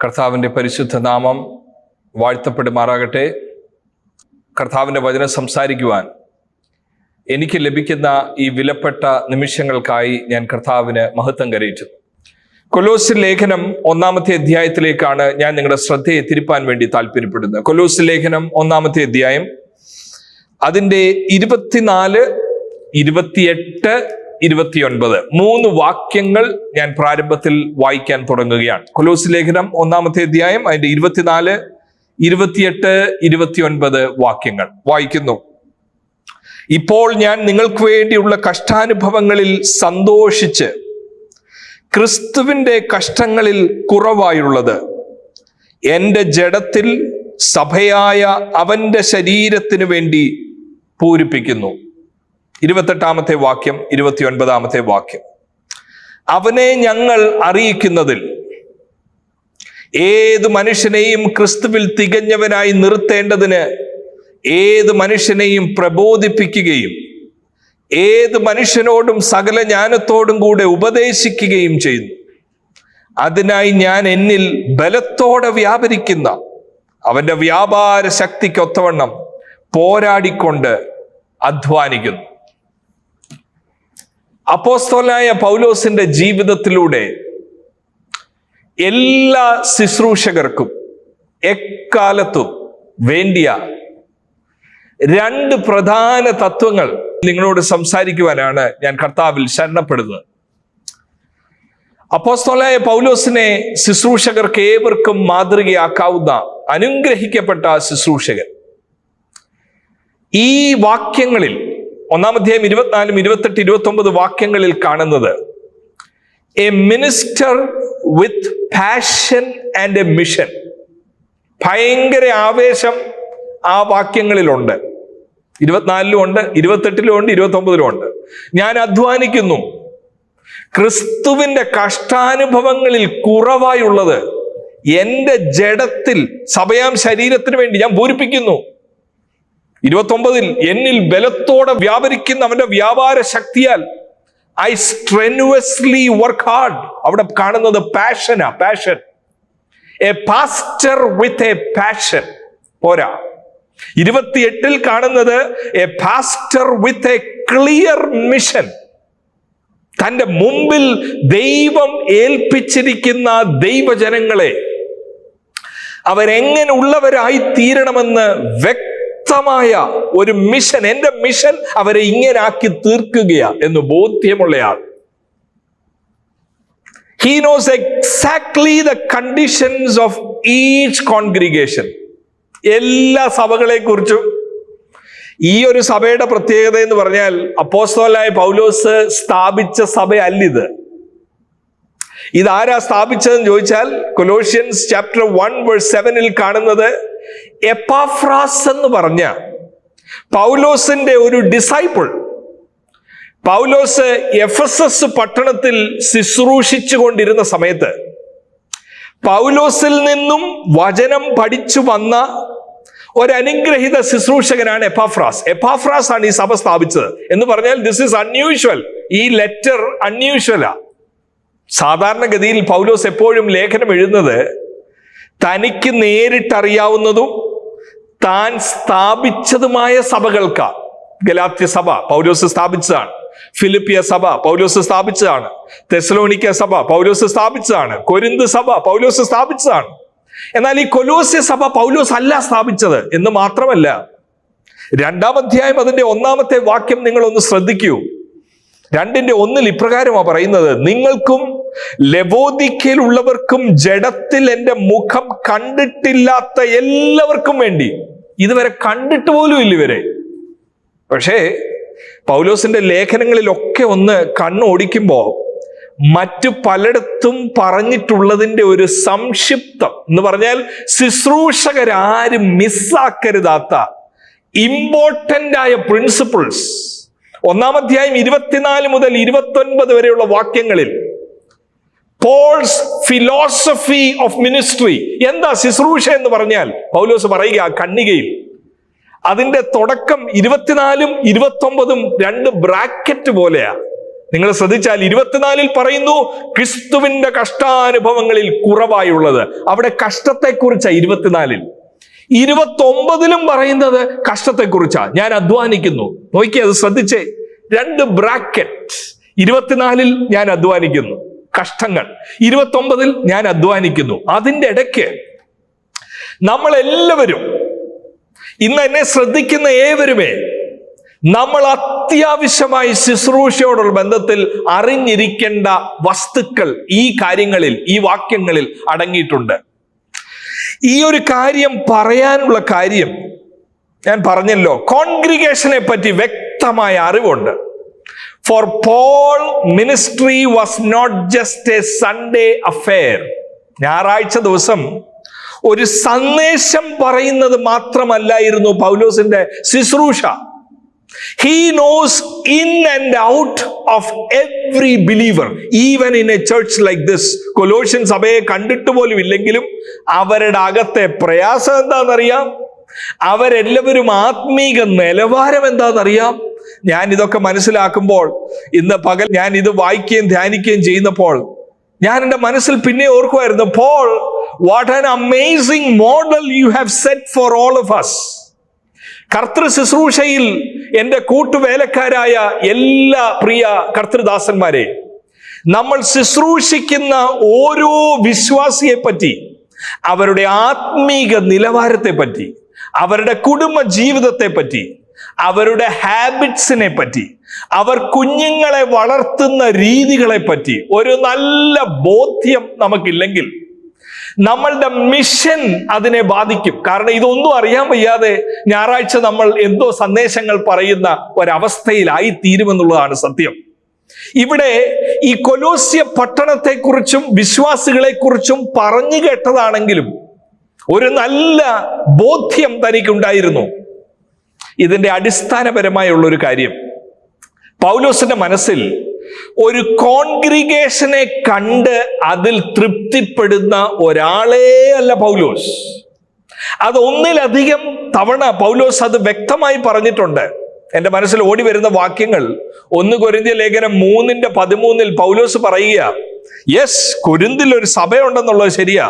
കർത്താവിൻ്റെ പരിശുദ്ധ നാമം വാഴ്ത്തപ്പെടുമാറാകട്ടെ. കർത്താവിൻ്റെ വചനം സംസാരിക്കുവാൻ എനിക്ക് ലഭിക്കുന്ന ഈ വിലപ്പെട്ട നിമിഷങ്ങൾക്കായി ഞാൻ കർത്താവിന് മഹത്വം കരയിറ്റുന്നു. കൊലോസ്യ ലേഖനം 1-ാമത്തെ അധ്യായത്തിലേക്കാണ് ഞാൻ നിങ്ങളുടെ ശ്രദ്ധയെ തിരിപ്പാൻ വേണ്ടി താല്പര്യപ്പെടുന്നത്. കൊലോസ്യ ലേഖനം 1-ാമത്തെ അധ്യായം അതിൻ്റെ 24, 28, 29 3 വാക്യങ്ങൾ ഞാൻ പ്രാരംഭത്തിൽ വായിക്കാൻ തുടങ്ങുകയാണ്. കൊലോസ്യ ലേഖനം 1-ാമത്തെ അധ്യായം അതിന്റെ 24, 28, 29 വാക്യങ്ങൾ വായിക്കുന്നു. ഇപ്പോൾ ഞാൻ നിങ്ങൾക്ക് വേണ്ടിയുള്ള കഷ്ടാനുഭവങ്ങളിൽ സന്തോഷിച്ച് ക്രിസ്തുവിന്റെ കഷ്ടങ്ങളിൽ കുറവായുള്ളത് എൻ്റെ ജഡത്തിൽ സഭയായ അവന്റെ ശരീരത്തിനു വേണ്ടി പൂരിപ്പിക്കുന്നു. 28-ാമത്തെ വാക്യം, 29-ാമത്തെ വാക്യം. അവനെ ഞങ്ങൾ അറിയിക്കുന്നതിൽ ഏത് മനുഷ്യനെയും ക്രിസ്തുവിൽ തികഞ്ഞവനായി നിർത്തേണ്ടതിന് ഏത് മനുഷ്യനെയും പ്രബോധിപ്പിക്കുകയും ഏത് മനുഷ്യനോടും സകല ജ്ഞാനത്തോടും കൂടെ ഉപദേശിക്കുകയും ചെയ്യുന്നു. അതിനായി ഞാൻ എന്നിൽ ബലത്തോടെ വ്യാപരിക്കുന്ന അവന്റെ വ്യാപാര ശക്തിക്കൊത്തവണ്ണം പോരാടിക്കൊണ്ട് അധ്വാനിക്കുന്നു. അപ്പോസ്തലനായ പൗലോസിന്റെ ജീവിതത്തിലൂടെ എല്ലാ ശുശ്രൂഷകർക്കും എക്കാലത്തും വേണ്ടിയ 2 പ്രധാന തത്വങ്ങൾ നിങ്ങളോട് സംസാരിക്കുവാനാണ് ഞാൻ കർത്താവിൽ ശരണപ്പെടുന്നത്. അപ്പോസ്തലനായ പൗലോസിനെ ശുശ്രൂഷകർക്ക് ഏവർക്കും മാതൃകയാക്കാവുന്ന അനുഗ്രഹിക്കപ്പെട്ട ശുശ്രൂഷകൻ. ഈ വാക്യങ്ങളിൽ 1-ാം അധ്യായം 24, 28, 29 വാക്യങ്ങളിൽ കാണുന്നത് A minister with passion and A mission. ഭയങ്കര ആവേശം ആ വാക്യങ്ങളിലുണ്ട്. 24-ലും ഉണ്ട്, 28-ലും ഉണ്ട്, 29-ലും ഉണ്ട്. ഞാൻ അധ്വാനിക്കുന്നു, ക്രിസ്തുവിന്റെ കഷ്ടാനുഭവങ്ങളിൽ കുറവായുള്ളത് എൻ്റെ ജഡത്തിൽ സഭയാം ശരീരത്തിന് വേണ്ടി ഞാൻ പൂരിപ്പിക്കുന്നു. 29-ൽ എന്നിൽ ബലത്തോടെ വ്യാപരിക്കുന്ന അവന്റെ വ്യാപാര ശക്തിയാൽ ഐ സ്ട്രെനുവസ്ലി വർക്ക് ഹാർഡ്. അവിടെ കാണുന്നത് പാഷനാ, passion. A pastor with a passion പോരാ. 28-ൽ കാണുന്നത് a pastor with a clear mission. തന്റെ മുമ്പിൽ ദൈവം ഏൽപ്പിച്ചിരിക്കുന്ന ദൈവജനങ്ങളെ അവരെങ്ങനെ ഉള്ളവരായി തീരണമെന്ന് വ്യക്തമായ ഒരു മിഷൻ, എന്റെ മിഷൻ അവരെ ഇങ്ങനെ ആക്കി തീർക്കുകയാ എന്ന് ബോധ്യമുള്ളയാൾ. He knows exactly the conditions of each congregation. എല്ലാ സഭകളെ കുറിച്ചും. ഈ ഒരു സഭയുടെ പ്രത്യേകത എന്ന് പറഞ്ഞാൽ അപ്പോസ്തലനായ പൗലോസ് സ്ഥാപിച്ച സഭയല്ലിത്. ഇതാരാ സ്ഥാപിച്ചതെന്ന് ചോദിച്ചാൽ കൊലോഷ്യൻസ് ചാപ്റ്റർ 1:7 കാണുന്നത് എപ്പാഫ്രാസ് എന്ന് പറഞ്ഞ പൗലോസിന്റെ ഒരു ഡിസൈപ്പിൾ. പൗലോസ് എഫെസസ് പട്ടണത്തിൽ ശുശ്രൂഷിച്ചു കൊണ്ടിരുന്ന സമയത്ത് പൗലോസിൽ നിന്നും വചനം പഠിച്ചു വന്ന ഒരനുഗ്രഹിത ശുശ്രൂഷകനാണ് എപ്പാഫ്രാസ്. എപ്പാഫ്രാസ് ആണ് ഈ സഭ സ്ഥാപിച്ചത് എന്ന് പറഞ്ഞാൽ ദിസ് ഈസ് അൺയൂഷ്വൽ. ഈ ലെറ്റർ അൺയൂഷ്വലാ. സാധാരണഗതിയിൽ പൗലോസ് എപ്പോഴും ലേഖനം എഴുതുന്നത് തനിക്ക് നേരിട്ടറിയാവുന്നതും താൻ സ്ഥാപിച്ചതുമായ സഭകൾക്കാ. ഗലാത്യ സഭ പൗലോസ് സ്ഥാപിച്ചതാണ്. ഫിലിപ്പിയ സഭ പൗലോസ് സ്ഥാപിച്ചതാണ്. തെസ്സലോനിക്ക സഭ പൗലോസ് സ്ഥാപിച്ചതാണ്. കൊരിന്ത് സഭ പൗലോസ് സ്ഥാപിച്ചതാണ്. എന്നാൽ ഈ കൊലോസ്യ സഭ പൗലോസ് അല്ല സ്ഥാപിച്ചത് എന്ന് മാത്രമല്ല, 2-ാം അധ്യായം അതിന്റെ 1-ാമത്തെ വാക്യം നിങ്ങളൊന്ന് ശ്രദ്ധിക്കൂ. 2:1 ഇപ്രകാരമാണ് പറയുന്നത്: നിങ്ങൾക്കും ലവോദിക്കയിലുള്ളവർക്കും ജഡത്തിൽ എൻ്റെ മുഖം കണ്ടിട്ടില്ലാത്ത എല്ലാവർക്കും വേണ്ടി. ഇതുവരെ കണ്ടിട്ട് പോലും ഇല്ല ഇവരെ. പക്ഷേ പൗലോസിന്റെ ലേഖനങ്ങളിലൊക്കെ ഒന്ന് കണ്ണോടിക്കുമ്പോൾ മറ്റു പലയിടത്തും പറഞ്ഞിട്ടുള്ളതിന്റെ ഒരു സംക്ഷിപ്തം എന്ന് പറഞ്ഞാൽ ശുശ്രൂഷകരാരും മിസ്സാക്കരുതാത്ത ഇമ്പോർട്ടന്റ് ആയ പ്രിൻസിപ്പിൾസ് 1-ാം അധ്യായം 24 മുതൽ 29 വരെയുള്ള വാക്യങ്ങളിൽ പോൾസ് ഫിലോസഫി ഓഫ് മിനിസ്ട്രി. എന്താ ശുശ്രൂഷ എന്ന് പറഞ്ഞാൽ പൗലോസ് പറയുക കണ്ണികയിൽ. അതിന്റെ തുടക്കം 24-ഉം 29-ഉം 2 ബ്രാക്കറ്റ് പോലെയാ. നിങ്ങൾ ശ്രദ്ധിച്ചാൽ 24 പറയുന്നു ക്രിസ്തുവിന്റെ കഷ്ടാനുഭവങ്ങളിൽ കുറവായുള്ളത്. അവിടെ കഷ്ടത്തെക്കുറിച്ചാ 24. 29 പറയുന്നത് കഷ്ടത്തെക്കുറിച്ചാ, ഞാൻ അധ്വാനിക്കുന്നു. നോക്കി, അത് ശ്രദ്ധിച്ചേ, 2 ബ്രാക്കറ്റ്. 24 ഞാൻ അധ്വാനിക്കുന്നു, കഷ്ടങ്ങൾ. 29 ഞാൻ അധ്വാനിക്കുന്നു. അതിൻ്റെ ഇടയ്ക്ക് നമ്മളെല്ലാവരും, ഇന്ന് എന്നെ ശ്രദ്ധിക്കുന്ന ഏവരുമേ, നമ്മൾ അത്യാവശ്യമായി ശുശ്രൂഷയോടുള്ള ബന്ധത്തിൽ അറിഞ്ഞിരിക്കേണ്ട വസ്തുക്കൾ ഈ കാര്യങ്ങളിൽ, ഈ വാക്യങ്ങളിൽ അടങ്ങിയിട്ടുണ്ട്. ഈ ഒരു കാര്യം പറയാനുള്ള കാര്യം ഞാൻ പറഞ്ഞല്ലോ, കോൺഗ്രിഗേഷനെ പറ്റി വ്യക്തമായ അറിവുണ്ട്. For Paul ministry was not just a Sunday affair. ഞായറാഴ്ച ദിവസം ഒരു സന്ദേശം പറയുന്നത് മാത്രമല്ലായിരുന്നു പൗലോസിന്റെ ശുശ്രൂഷ. He knows in and out of every believer, even in a church like this. കൊലോഷ്യൻ സഭയെ കണ്ടിട്ട് പോലും ഇല്ലെങ്കിലും അവരുടെ അകത്തെ പ്രയാസം എന്താണെന്നറിയാം, അവരെല്ലാവരും ആത്മീക നിലവാരം എന്താണെന്നറിയാം. ഞാൻ ഇതൊക്കെ മനസ്സിലാക്കുമ്പോൾ, ഇന്ന് പകൽ ഞാൻ ഇത് വായിക്കുകയും ധ്യാനിക്കുകയും ചെയ്യുന്നപ്പോൾ ഞാൻ എൻ്റെ മനസ്സിൽ പിന്നെ ഓർക്കുമായിരുന്നു, Paul, what an amazing model you have set for all of us. കർത്തൃ ശുശ്രൂഷയിൽ എൻ്റെ കൂട്ടുവേലക്കാരായ എല്ലാ പ്രിയ കർത്തൃദാസന്മാരെ, നമ്മൾ ശുശ്രൂഷിക്കുന്ന ഓരോ വിശ്വാസിയെ പറ്റി, അവരുടെ ആത്മീക നിലവാരത്തെ പറ്റി, അവരുടെ കുടുംബ ജീവിതത്തെ പറ്റി, അവരുടെ ഹാബിറ്റ്സിനെ പറ്റി, അവർ കുഞ്ഞുങ്ങളെ വളർത്തുന്ന രീതികളെ പറ്റി ഒരു നല്ല ബോധ്യം നമുക്കില്ലെങ്കിൽ നമ്മളുടെ മിഷൻ അതിനെ ബാധിക്കും. കാരണം ഇതൊന്നും അറിയാൻ വയ്യാതെ ഞായറാഴ്ച നമ്മൾ എന്തോ സന്ദേശങ്ങൾ പറയുന്ന ഒരവസ്ഥയിലായി തീരുമെന്നുള്ളതാണ് സത്യം. ഇവിടെ ഈ കൊലോസ്യ പട്ടണത്തെക്കുറിച്ചും വിശ്വാസികളെക്കുറിച്ചും പറഞ്ഞു കേട്ടതാണെങ്കിലും ഒരു നല്ല ബോധ്യം തനിക്കുണ്ടായിരുന്നു. ഇതിന്റെ അടിസ്ഥാനപരമായുള്ള ഒരു കാര്യം, പൗലോസിന്റെ മനസ്സിൽ ഒരു കോൺഗ്രിഗേഷനെ കണ്ട് അതിൽ തൃപ്തിപ്പെടുന്ന ഒരാളേ അല്ല പൗലോസ്. അത് ഒന്നിലധികം തവണ പൗലോസ് അത് വ്യക്തമായി പറഞ്ഞിട്ടുണ്ട്. എൻ്റെ മനസ്സിൽ ഓടി വരുന്ന വാക്യങ്ങൾ, 1 കൊരിന്ത്യർ ലേഖനം 3:13 പൗലോസ് പറയുക, യെസ്, കൊരിന്തിൽ ഒരു സഭയുണ്ടെന്നുള്ളത് ശരിയാ,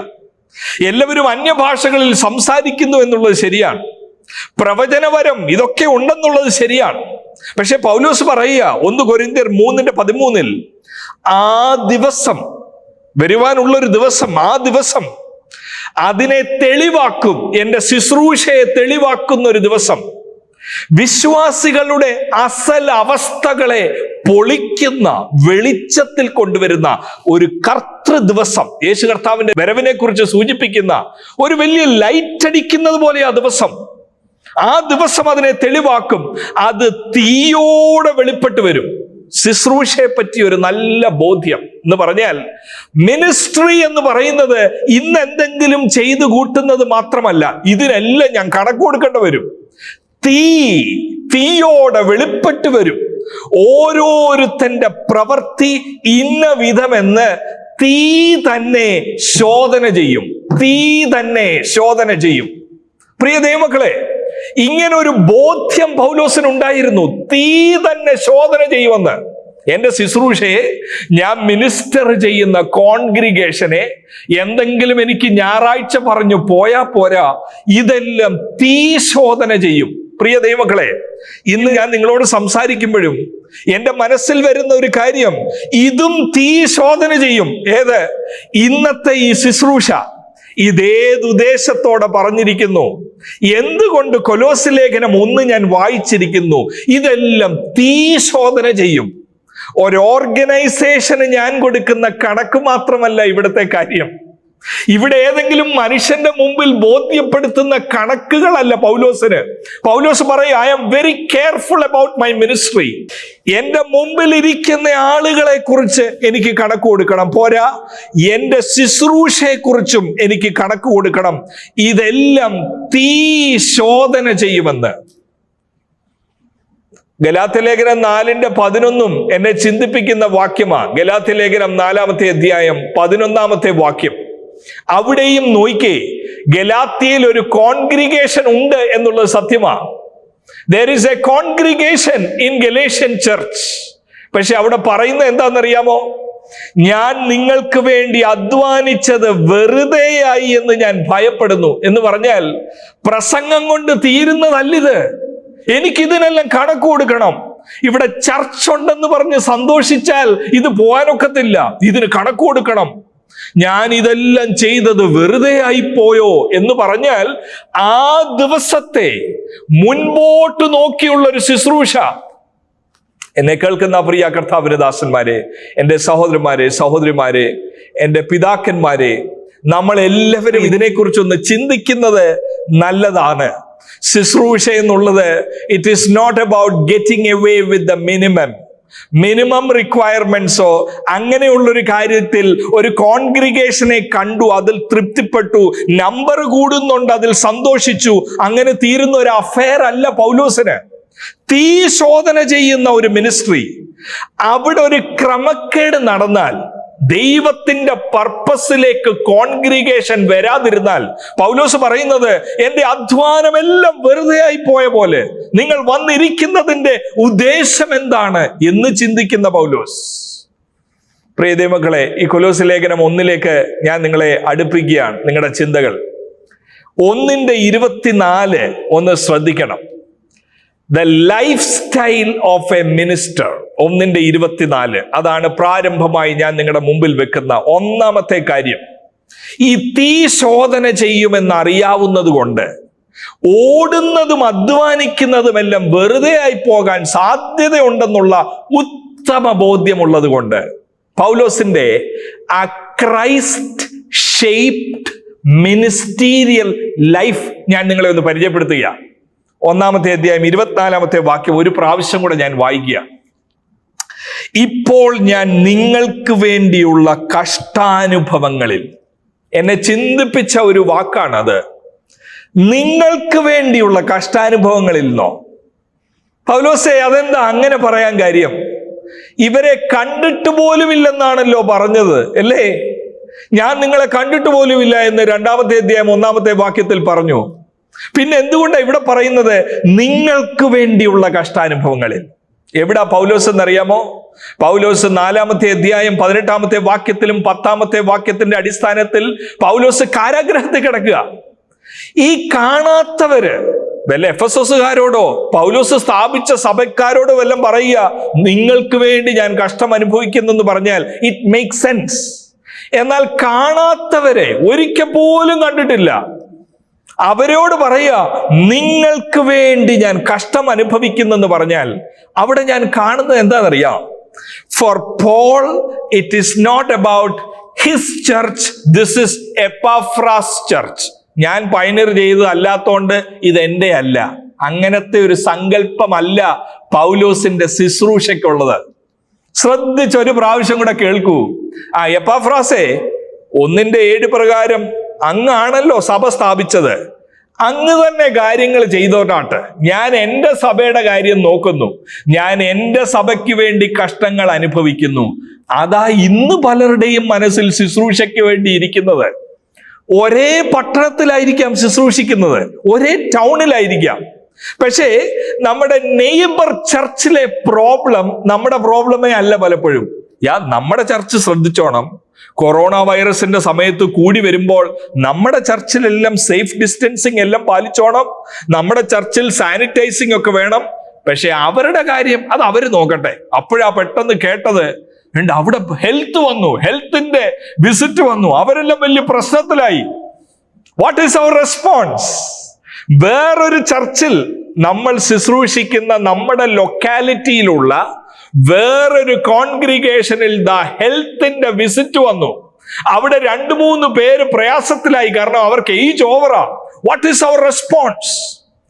എല്ലാവരും അന്യഭാഷകളിൽ സംസാരിക്കുന്നു എന്നുള്ളത് ശരിയാണ്, പ്രവചനവരം ഇതൊക്കെ ഉണ്ടെന്നുള്ളത് ശരിയാണ്. പക്ഷെ പൗലോസ് പറയുക 1 കൊരിന്ത്യർ 3:13 ആ ദിവസം, വരുവാനുള്ളൊരു ദിവസം, ആ ദിവസം അതിനെ തെളിവാക്കും, എൻ്റെ ശുശ്രൂഷയെ തെളിവാക്കുന്ന ഒരു ദിവസം, വിശ്വാസികളുടെ അസൽ അവസ്ഥകളെ പൊളിക്കുന്ന, വെളിച്ചത്തിൽ കൊണ്ടുവരുന്ന ഒരു കർത്തൃ ദിവസം, യേശു കർത്താവിന്റെ വരവിനെ കുറിച്ച് സൂചിപ്പിക്കുന്ന ഒരു വലിയ ലൈറ്റ് അടിക്കുന്നത് പോലെ ആ ദിവസം, ആ ദിവസം അതിനെ തെളിവാക്കും. അത് തീയോടെ വെളിപ്പെട്ട് വരും. ശുശ്രൂഷയെ പറ്റി ഒരു നല്ല ബോധ്യം എന്ന് പറഞ്ഞാൽ, മിനിസ്ട്രി എന്ന് പറയുന്നത് ഇന്ന് എന്തെങ്കിലും ചെയ്തു കൂട്ടുന്നത് മാത്രമല്ല, ഇതിനെല്ലാം ഞാൻ കണക്ക് കൊടുക്കേണ്ടി വരും. തീയോടെ വെളിപ്പെട്ട് വരും. ഓരോരുത്തന്റെ പ്രവൃത്തി ഇന്ന വിധമെന്ന് തീ തന്നെ ശോധന ചെയ്യും. തീ തന്നെ ശോധന ചെയ്യും. പ്രിയ ദൈവമക്കളെ, ഇങ്ങനെ ഒരു ബോധ്യം പൗലോസിനുണ്ടായിരുന്നു. തീ തന്നെ ശോധന ചെയ്യുമെന്ന്. എൻ്റെ ശുശ്രൂഷയെ, ഞാൻ മിനിസ്റ്റർ ചെയ്യുന്ന കോൺഗ്രിഗേഷനെ എന്തെങ്കിലും എനിക്ക് ഞായറാഴ്ച പറഞ്ഞു പോയാ പോരാ, ഇതെല്ലാം തീ ശോധന ചെയ്യും. പ്രിയ ദൈവമക്കളെ, ഇന്ന് ഞാൻ നിങ്ങളോട് സംസാരിക്കുമ്പോഴും എൻ്റെ മനസ്സിൽ വരുന്ന ഒരു കാര്യം, ഇതും തീ ശോധന ചെയ്യും. ഏത്? ഇന്നത്തെ ഈ ശുശ്രൂഷ ഇതേതുദ്ദേശത്തോടെ പറഞ്ഞിരിക്കുന്നു? എന്തുകൊണ്ട് കൊലോസ്യ ലേഖനം 1 ഞാൻ വായിച്ചിരിക്കുന്നു? ഇതെല്ലാം തീ ശോധന ചെയ്യും. ഒരു ഓർഗനൈസേഷന് ഞാൻ കൊടുക്കുന്ന കണക്ക് മാത്രമല്ല ഇവിടുത്തെ കാര്യം. ഇവിടെ ഏതെങ്കിലും മനുഷ്യന്റെ മുമ്പിൽ ബോധ്യപ്പെടുത്തുന്ന കണക്കുകളല്ല പൗലോസിന്. പൗലോസ് പറയും, I am very careful about my ministry. എന്റെ മുമ്പിൽ ഇരിക്കുന്ന ആളുകളെ കുറിച്ച് എനിക്ക് കണക്ക് കൊടുക്കണം. പോരാ, എന്റെ ശുശ്രൂഷയെ കുറിച്ചും എനിക്ക് കണക്ക് കൊടുക്കണം. ഇതെല്ലാം തീ ശോധന ചെയ്യുമെന്ന്. ഗലാത്യലേഖനം 4:11 എന്നെ ചിന്തിപ്പിക്കുന്ന വാക്യമാണ്. ഗലാത്യലേഖനം 4-ാമത്തെ അധ്യായം 11-ാമത്തെ വാക്യം. അവിടെയും നോയിക്കേ, ഗലാത്യയിൽ ഒരു കോൺഗ്രിഗേഷൻ ഉണ്ട് എന്നുള്ളത് സത്യമാണ്. There is a congregation in Galatian church. പക്ഷെ അവിടെ പറയുന്നത് എന്താണെന്നറിയാമോ? ഞാൻ നിങ്ങൾക്ക് വേണ്ടി അധ്വാനിച്ചത് വെറുതെയായി എന്ന് ഞാൻ ഭയപ്പെടുന്നു എന്ന് പറഞ്ഞാൽ പ്രസംഗം കൊണ്ട് തീരുന്നതല്ലിത്. എനിക്കിതിനെല്ലാം കണക്ക് കൊടുക്കണം. ഇവിടെ ചർച്ച് ഉണ്ടെന്ന് പറഞ്ഞ് സന്തോഷിച്ചാൽ ഇത് പോകാനൊക്കത്തില്ല. ഇതിന് കണക്ക് കൊടുക്കണം. ഞാൻ ഇതെല്ലാം ചെയ്തത് വെറുതെ ആയിപ്പോയോ എന്ന് പറഞ്ഞാൽ ആ ദിവസത്തെ മുൻപോട്ട് നോക്കിയുള്ള ഒരു ശുശ്രൂഷ. എന്നെ കേൾക്കുന്ന പ്രിയ കർത്താവിന്റെ ദാസന്മാരെ, എൻ്റെ സഹോദരന്മാരെ, സഹോദരിമാരെ, എൻ്റെ പിതാക്കന്മാരെ, നമ്മൾ എല്ലാവരും ഇതിനെക്കുറിച്ചൊന്ന് ചിന്തിക്കുന്നത് നല്ലതാണ്. ശുശ്രൂഷ എന്നുള്ളത് it is not about getting away with the minimum റിക്വയർമെന്റ്സോ അങ്ങനെയുള്ളൊരു കാര്യത്തിൽ ഒരു കോൺഗ്രിഗേഷനെ കണ്ടു, അതിൽ തൃപ്തിപ്പെട്ടു, നമ്പർ കൂടുന്നുണ്ട്, അതിൽ സന്തോഷിച്ചു, അങ്ങനെ തീരുന്ന ഒരു അഫെയർ അല്ല പൗലോസിന്. തീ ശോധന ചെയ്യുന്ന ഒരു മിനിസ്ട്രി. അവിടെ ഒരു ക്രമക്കേട് നടന്നാൽ, ദൈവത്തിന്റെ പർപ്പസിലേക്ക് കോൺഗ്രിഗേഷൻ വരാതിരുന്നാൽ, പൗലോസ് പറയുന്നത് എന്റെ അധ്വാനമെല്ലാം വെറുതെ ആയി പോയ പോലെ, നിങ്ങൾ വന്നിരിക്കുന്നതിന്റെ ഉദ്ദേശം എന്താണ് എന്ന് ചിന്തിക്കുന്ന പൗലോസ്. പ്രിയ ദൈവമക്കളെ, ഈ കൊലോസ്യ ലേഖനം 1 ഞാൻ നിങ്ങളെ അടുപ്പിക്കുകയാണ്. നിങ്ങളുടെ ചിന്തകൾ 1:24 ഒന്ന് ശ്രദ്ധിക്കണം. The life style of A minister. 1:24 അതാണ് പ്രാരംഭമായി ഞാൻ നിങ്ങളുടെ മുമ്പിൽ വെക്കുന്ന ഒന്നാമത്തെ കാര്യം. ഈ തീ ശോധന ചെയ്യുമെന്ന് അറിയാവുന്നത് കൊണ്ട് ഓടുന്നതും അധ്വാനിക്കുന്നതുമെല്ലാം വെറുതെ ആയി പോകാൻ സാധ്യതയുണ്ടെന്നുള്ള ഉത്തമ ബോധ്യമുള്ളത് കൊണ്ട് പൗലോസിന്റെ ആ ക്രൈസ്റ്റ് ഷേപ്ഡ് മിനിസ്റ്റീരിയൽ ലൈഫ് ഞാൻ നിങ്ങളെ ഒന്ന് പരിചയപ്പെടുത്തുക. 1-ാമത്തെ അധ്യായം 24-ാമത്തെ വാക്യം ഒരു പ്രാവശ്യം കൂടെ ഞാൻ വായിക്കുക. ഇപ്പോൾ ഞാൻ നിങ്ങൾക്ക് വേണ്ടിയുള്ള കഷ്ടാനുഭവങ്ങളിൽ, എന്നെ ചിന്തിപ്പിച്ച ഒരു വാക്കാണത്. നിങ്ങൾക്ക് വേണ്ടിയുള്ള കഷ്ടാനുഭവങ്ങളിൽ നിന്നോ? പൗലോസേ, അതെന്താ അങ്ങനെ പറയാൻ കാര്യം? ഇവരെ കണ്ടിട്ട് പോലുമില്ലെന്നാണല്ലോ പറഞ്ഞത്, അല്ലേ? ഞാൻ നിങ്ങളെ കണ്ടിട്ട് പോലുമില്ല എന്ന് 2-ാമത്തെ അധ്യായം 1-ാമത്തെ വാക്യത്തിൽ പറഞ്ഞു. പിന്നെ എന്തുകൊണ്ടാണ് ഇവിടെ പറയുന്നത് നിങ്ങൾക്ക് വേണ്ടിയുള്ള കഷ്ടാനുഭവങ്ങളിൽ? എവിടാ പൗലോസ് എന്നറിയാമോ? പൗലോസ് 4-ാമത്തെ അധ്യായം 18-ാമത്തെ വാക്യത്തിലും 10-ാമത്തെ വാക്യത്തിന്റെ അടിസ്ഥാനത്തിൽ പൗലോസ് കാരാഗ്രഹത്തിൽ കിടക്കുക. ഈ കാണാത്തവര് വല്ല എഫെസോസുകാരോടോ പൗലോസ് സ്ഥാപിച്ച സഭക്കാരോടോ വല്ലതും പറയുക, നിങ്ങൾക്ക് വേണ്ടി ഞാൻ കഷ്ടം അനുഭവിക്കുന്നെന്ന് പറഞ്ഞാൽ ഇറ്റ് മേക്ക് സെൻസ്. എന്നാൽ കാണാത്തവരെ ഒരിക്കൽ പോലും കണ്ടിട്ടില്ല, അവരോട് പറയുക നിങ്ങൾക്ക് വേണ്ടി ഞാൻ കഷ്ടം അനുഭവിക്കുന്നെന്ന് പറഞ്ഞാൽ അവിടെ ഞാൻ കാണുന്നത് എന്താണെന്നറിയാം? For Paul it is not about his church, this is Epaphras church. ഞാൻ പയനിയർ ചെയ്തത് അല്ലാത്തോണ്ട് ഇത് എൻ്റെ അല്ല. അങ്ങനത്തെ ഒരു സങ്കല്പമല്ല പൗലോസിന്റെ ശുശ്രൂഷയ്ക്കുള്ളത്. ശ്രദ്ധിച്ചൊരു പ്രാവശ്യം കൂടെ കേൾക്കൂ. എപ്പാഫ്രാസേ, 1:7 പ്രകാരം അങ്ങാണല്ലോ സഭ സ്ഥാപിച്ചത്, അങ്ങ് തന്നെ കാര്യങ്ങൾ ചെയ്തോട്ടാട്ട്. ഞാൻ എൻ്റെ സഭയുടെ കാര്യം നോക്കുന്നു, ഞാൻ എൻ്റെ സഭയ്ക്ക് വേണ്ടി കഷ്ടങ്ങൾ അനുഭവിക്കുന്നു. അതാ ഇന്ന് പലരുടെയും മനസ്സിൽ ശുശ്രൂഷയ്ക്ക് വേണ്ടി ഇരിക്കുന്നത്. ഒരേ പട്ടണത്തിലായിരിക്കാം ശുശ്രൂഷിക്കുന്നത്, ഒരേ ടൗണിലായിരിക്കാം, പക്ഷേ നമ്മുടെ നെയ്ബർ ചർച്ചിലെ പ്രോബ്ലം നമ്മുടെ പ്രോബ്ലമേ അല്ല പലപ്പോഴും. നമ്മുടെ ചർച്ച് ശ്രദ്ധിച്ചോണം, കൊറോണ വൈറസിന്റെ സമയത്ത് കൂടി വരുമ്പോൾ നമ്മുടെ ചർച്ചിലെല്ലാം സേഫ് ഡിസ്റ്റൻസിങ് എല്ലാം പാലിച്ചോണം, നമ്മുടെ ചർച്ചിൽ സാനിറ്റൈസിങ് ഒക്കെ വേണം. പക്ഷെ അവരുടെ കാര്യം അത് അവര് നോക്കട്ടെ. അപ്പോഴാ പെട്ടെന്ന് കേട്ടത് അവിടെ ഹെൽത്ത് വന്നു, ഹെൽത്തിന്റെ വിസിറ്റ് വന്നു, അവരെല്ലാം വലിയ പ്രശ്നത്തിലായി. വാട്ട് ഈസ് അവർ റെസ്പോൺസ്? വേറൊരു ചർച്ചിൽ നമ്മൾ ശുശ്രൂഷിക്കുന്ന നമ്മുടെ ലൊക്കാലിറ്റിയിലുള്ള വേറൊരു കോൺഗ്രിഗേഷനിൽ ഹെൽത്തിന്റെ വിസിറ്റ് വന്നു. അവിടെ 2-3 പേര് പ്രയാസത്തിലായി, കാരണം അവർക്ക് ഏജ് ഓവറാ. വാട്ട് ഈസ് അവർ റെസ്പോൺസ്?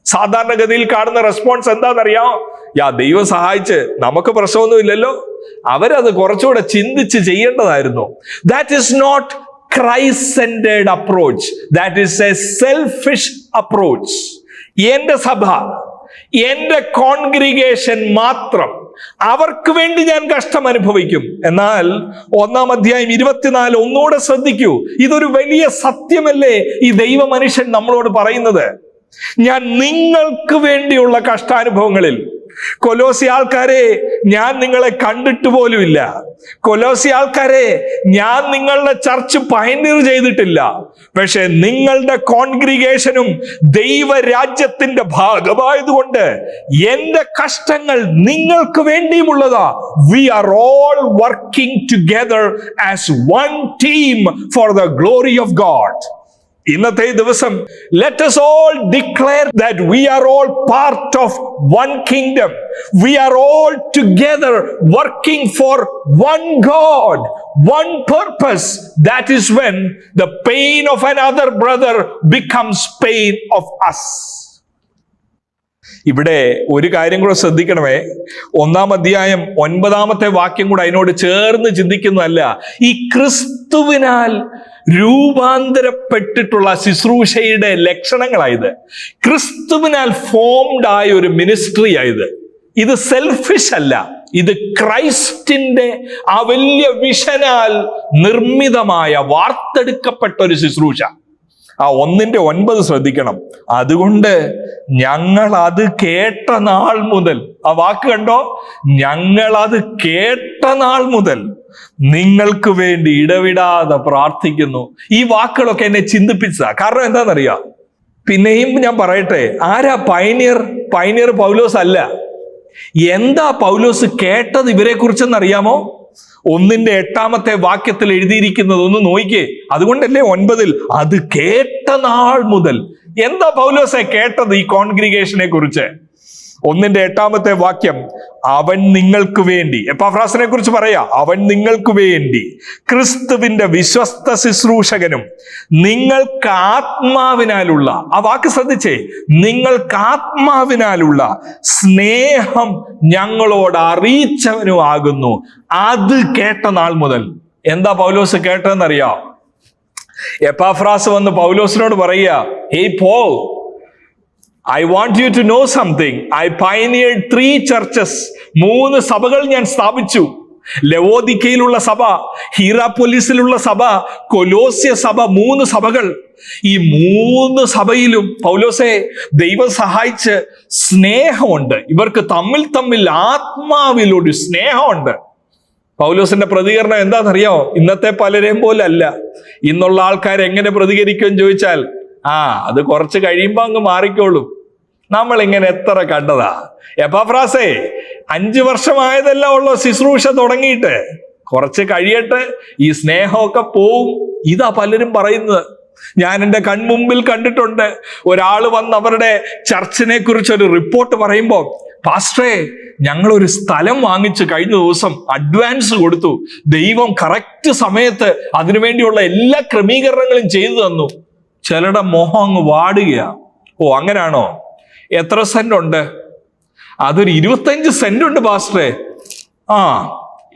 സാധാരണഗതിയിൽ കാണുന്ന റെസ്പോൺസ് എന്താണെന്നറിയാം? ദൈവം സഹായിച്ച് നമുക്ക് പ്രശ്നമൊന്നും ഇല്ലല്ലോ. അവരത് കുറച്ചുകൂടെ ചിന്തിച്ച് ചെയ്യേണ്ടതായിരുന്നു. That is not Christ centred approach, that is a selfish approach. എന്റെ സഭ, എന്റെ കോൺഗ്രിഗേഷൻ മാത്രം, അവർക്ക് വേണ്ടി ഞാൻ കഷ്ടം അനുഭവിക്കും. എന്നാൽ 1-ാം അധ്യായം 24 ഒന്നുകൂടെ ശ്രദ്ധിക്കൂ. ഇതൊരു വലിയ സത്യമല്ലേ ഈ ദൈവ മനുഷ്യൻ നമ്മളോട് പറയുന്നത്? ഞാൻ നിങ്ങൾക്ക് വേണ്ടിയുള്ള കഷ്ടാനുഭവങ്ങളിൽ, കൊലോസി ആൾക്കാരെ, ഞാൻ നിങ്ങളെ കണ്ടിട്ട് പോലുമില്ല. കൊലോസി ആൾക്കാരെ, ഞാൻ നിങ്ങളുടെ ചർച്ച് പയനീർ ചെയ്തിട്ടില്ല. പക്ഷെ നിങ്ങളുടെ കോൺഗ്രിഗേഷനും ദൈവരാജ്യത്തിന്റെ ഭാഗമായതുകൊണ്ട് എന്റെ കഷ്ടങ്ങൾ നിങ്ങൾക്ക് വേണ്ടിയുമുള്ളതാ. We are all working together as one team for the glory of God. ഇന്നത്തെ ദിവസം let us all declare that we are all part of one kingdom. We are all together working for one God, one purpose. That is when the pain of another brother becomes pain of us. ഇവിടെ ഒരു കാര്യം കൂടെ ശ്രദ്ധിക്കണമേ. 1-ാം അധ്യായം 9-ാമത്തെ വാക്യം കൂടെ അതിനോട് ചേർന്ന് ചിന്തിക്കുന്നതല്ല. ഈ ക്രിസ്തുവിനാൽ രൂപാന്തരപ്പെട്ടിട്ടുള്ള ശുശ്രൂഷയുടെ ലക്ഷണങ്ങളായത്, ക്രിസ്തുവിനാൽ ഫോംഡ് ആയ ഒരു മിനിസ്ട്രി ആയത്. ഇത് സെൽഫിഷ് അല്ല, ഇത് ക്രൈസ്റ്റിന്റെ ആ വലിയ വിഷനാൽ നിർമ്മിതമായ വാർത്തെടുക്കപ്പെട്ട ഒരു ശുശ്രൂഷ. ആ 1:9 ശ്രദ്ധിക്കണം. അതുകൊണ്ട് ഞങ്ങൾ അത് കേട്ട നാൾ മുതൽ, ആ വാക്ക് കണ്ടോ, ഞങ്ങൾ അത് കേട്ട നാൾ മുതൽ നിങ്ങൾക്ക് വേണ്ടി ഇടവിടാതെ പ്രാർത്ഥിക്കുന്നു. ഈ വാക്കുകളൊക്കെ എന്നെ ചിന്തിപ്പിച്ച. കാരണം എന്താണെന്നറിയാം? പിന്നെയും ഞാൻ പറയട്ടെ, ആരാ പൈനിയർ? പൈനിയർ പൗലോസ് അല്ല. എന്താ പൗലോസ് കേട്ടത് ഇവരെ കുറിച്ചെന്നറിയാമോ? 1:8 വാക്യത്തിൽ എഴുതിയിരിക്കുന്നത് ഒന്ന് നോക്കിക്കേ. അതുകൊണ്ടല്ലേ 9 അത് കേട്ട നാൾ മുതൽ. എന്താ പൗലോസെ കേട്ടത് ഈ കോൺഗ്രിഗേഷനെ കുറിച്ച്? 1:8 വാക്യം, അവൻ നിങ്ങൾക്ക് വേണ്ടി, എപ്പാഫ്രാസിനെ കുറിച്ച് പറയാ, അവൻ നിങ്ങൾക്ക് വേണ്ടി ക്രിസ്തുവിന്റെ വിശ്വസ്ത ശുശ്രൂഷകനും നിങ്ങൾക്ക് ആത്മാവിനാലുള്ള, ആ വാക്ക് ശ്രദ്ധിച്ചേ, നിങ്ങൾക്ക് ആത്മാവിനാലുള്ള സ്നേഹം ഞങ്ങളോട് അറിയിച്ചവനും ആകുന്നു. അത് കേട്ട നാൾ മുതൽ. എന്താ പൗലോസ് കേട്ടതെന്നറിയാം? എപ്പാഫ്രാസ് വന്ന് പൗലോസിനോട് പറയുക, hey Paul, I want you to know something. I pioneered 3 churches. 3 സഭകൾ ഞാൻ സ്ഥാപിച്ചു. ലവോദിക്കയിലുള്ള സഭ, ഹീറാപ്പൊലിസിലുള്ള സഭ, കൊലോസ്യ സഭ, 3 സഭകൾ. ഈ 3 സഭയിലും പൗലോസെ ദൈവം സഹായിച്ച് സ്നേഹമുണ്ട്. ഇവർക്ക് തമ്മിൽ ആത്മാവിലൊരു സ്നേഹമുണ്ട്. പൗലോസിന്റെ പ്രതികരണം എന്താണെന്നറിയോ? ഇന്നത്തെ പലരെയും പോലെ അല്ല. ഇന്നുള്ള ആൾക്കാർ എങ്ങനെ പ്രതികരിക്കുമെന്ന് ചോദിച്ചാൽ, അത് കുറച്ച് കഴിയുമ്പോ അങ്ങ് മാറിക്കോളും. നമ്മൾ ഇങ്ങനെ എത്ര കണ്ടതാ. എപ്പാഫ്രാസേ, 5 വർഷമായതല്ല ഉള്ളോ ശുശ്രൂഷ തുടങ്ങിയിട്ട്, കുറച്ച് കഴിയട്ടെ, ഈ സ്നേഹമൊക്കെ പോവും. ഇതാ പലരും പറയുന്നത്. ഞാൻ എൻ്റെ കൺമുമ്പിൽ കണ്ടിട്ടുണ്ട്. ഒരാൾ വന്ന് അവരുടെ ചർച്ചിനെ കുറിച്ച് ഒരു റിപ്പോർട്ട് പറയുമ്പോൾ, പാസ്റ്ററേ, ഞങ്ങളൊരു സ്ഥലം വാങ്ങിച്ച് കഴിഞ്ഞ ദിവസം അഡ്വാൻസ് കൊടുത്തു. ദൈവം കറക്റ്റ് സമയത്ത് അതിനുവേണ്ടിയുള്ള എല്ലാ ക്രമീകരണങ്ങളും ചെയ്തു തന്നു. ചിലരുടെ മോഹം അങ്ങ് വാടുകയാ. ഓ, അങ്ങനാണോ? എത്ര സെന്റ് ഉണ്ട്? അതൊരു 25 സെന്റ് ഉണ്ട് പാസ്റ്ററെ.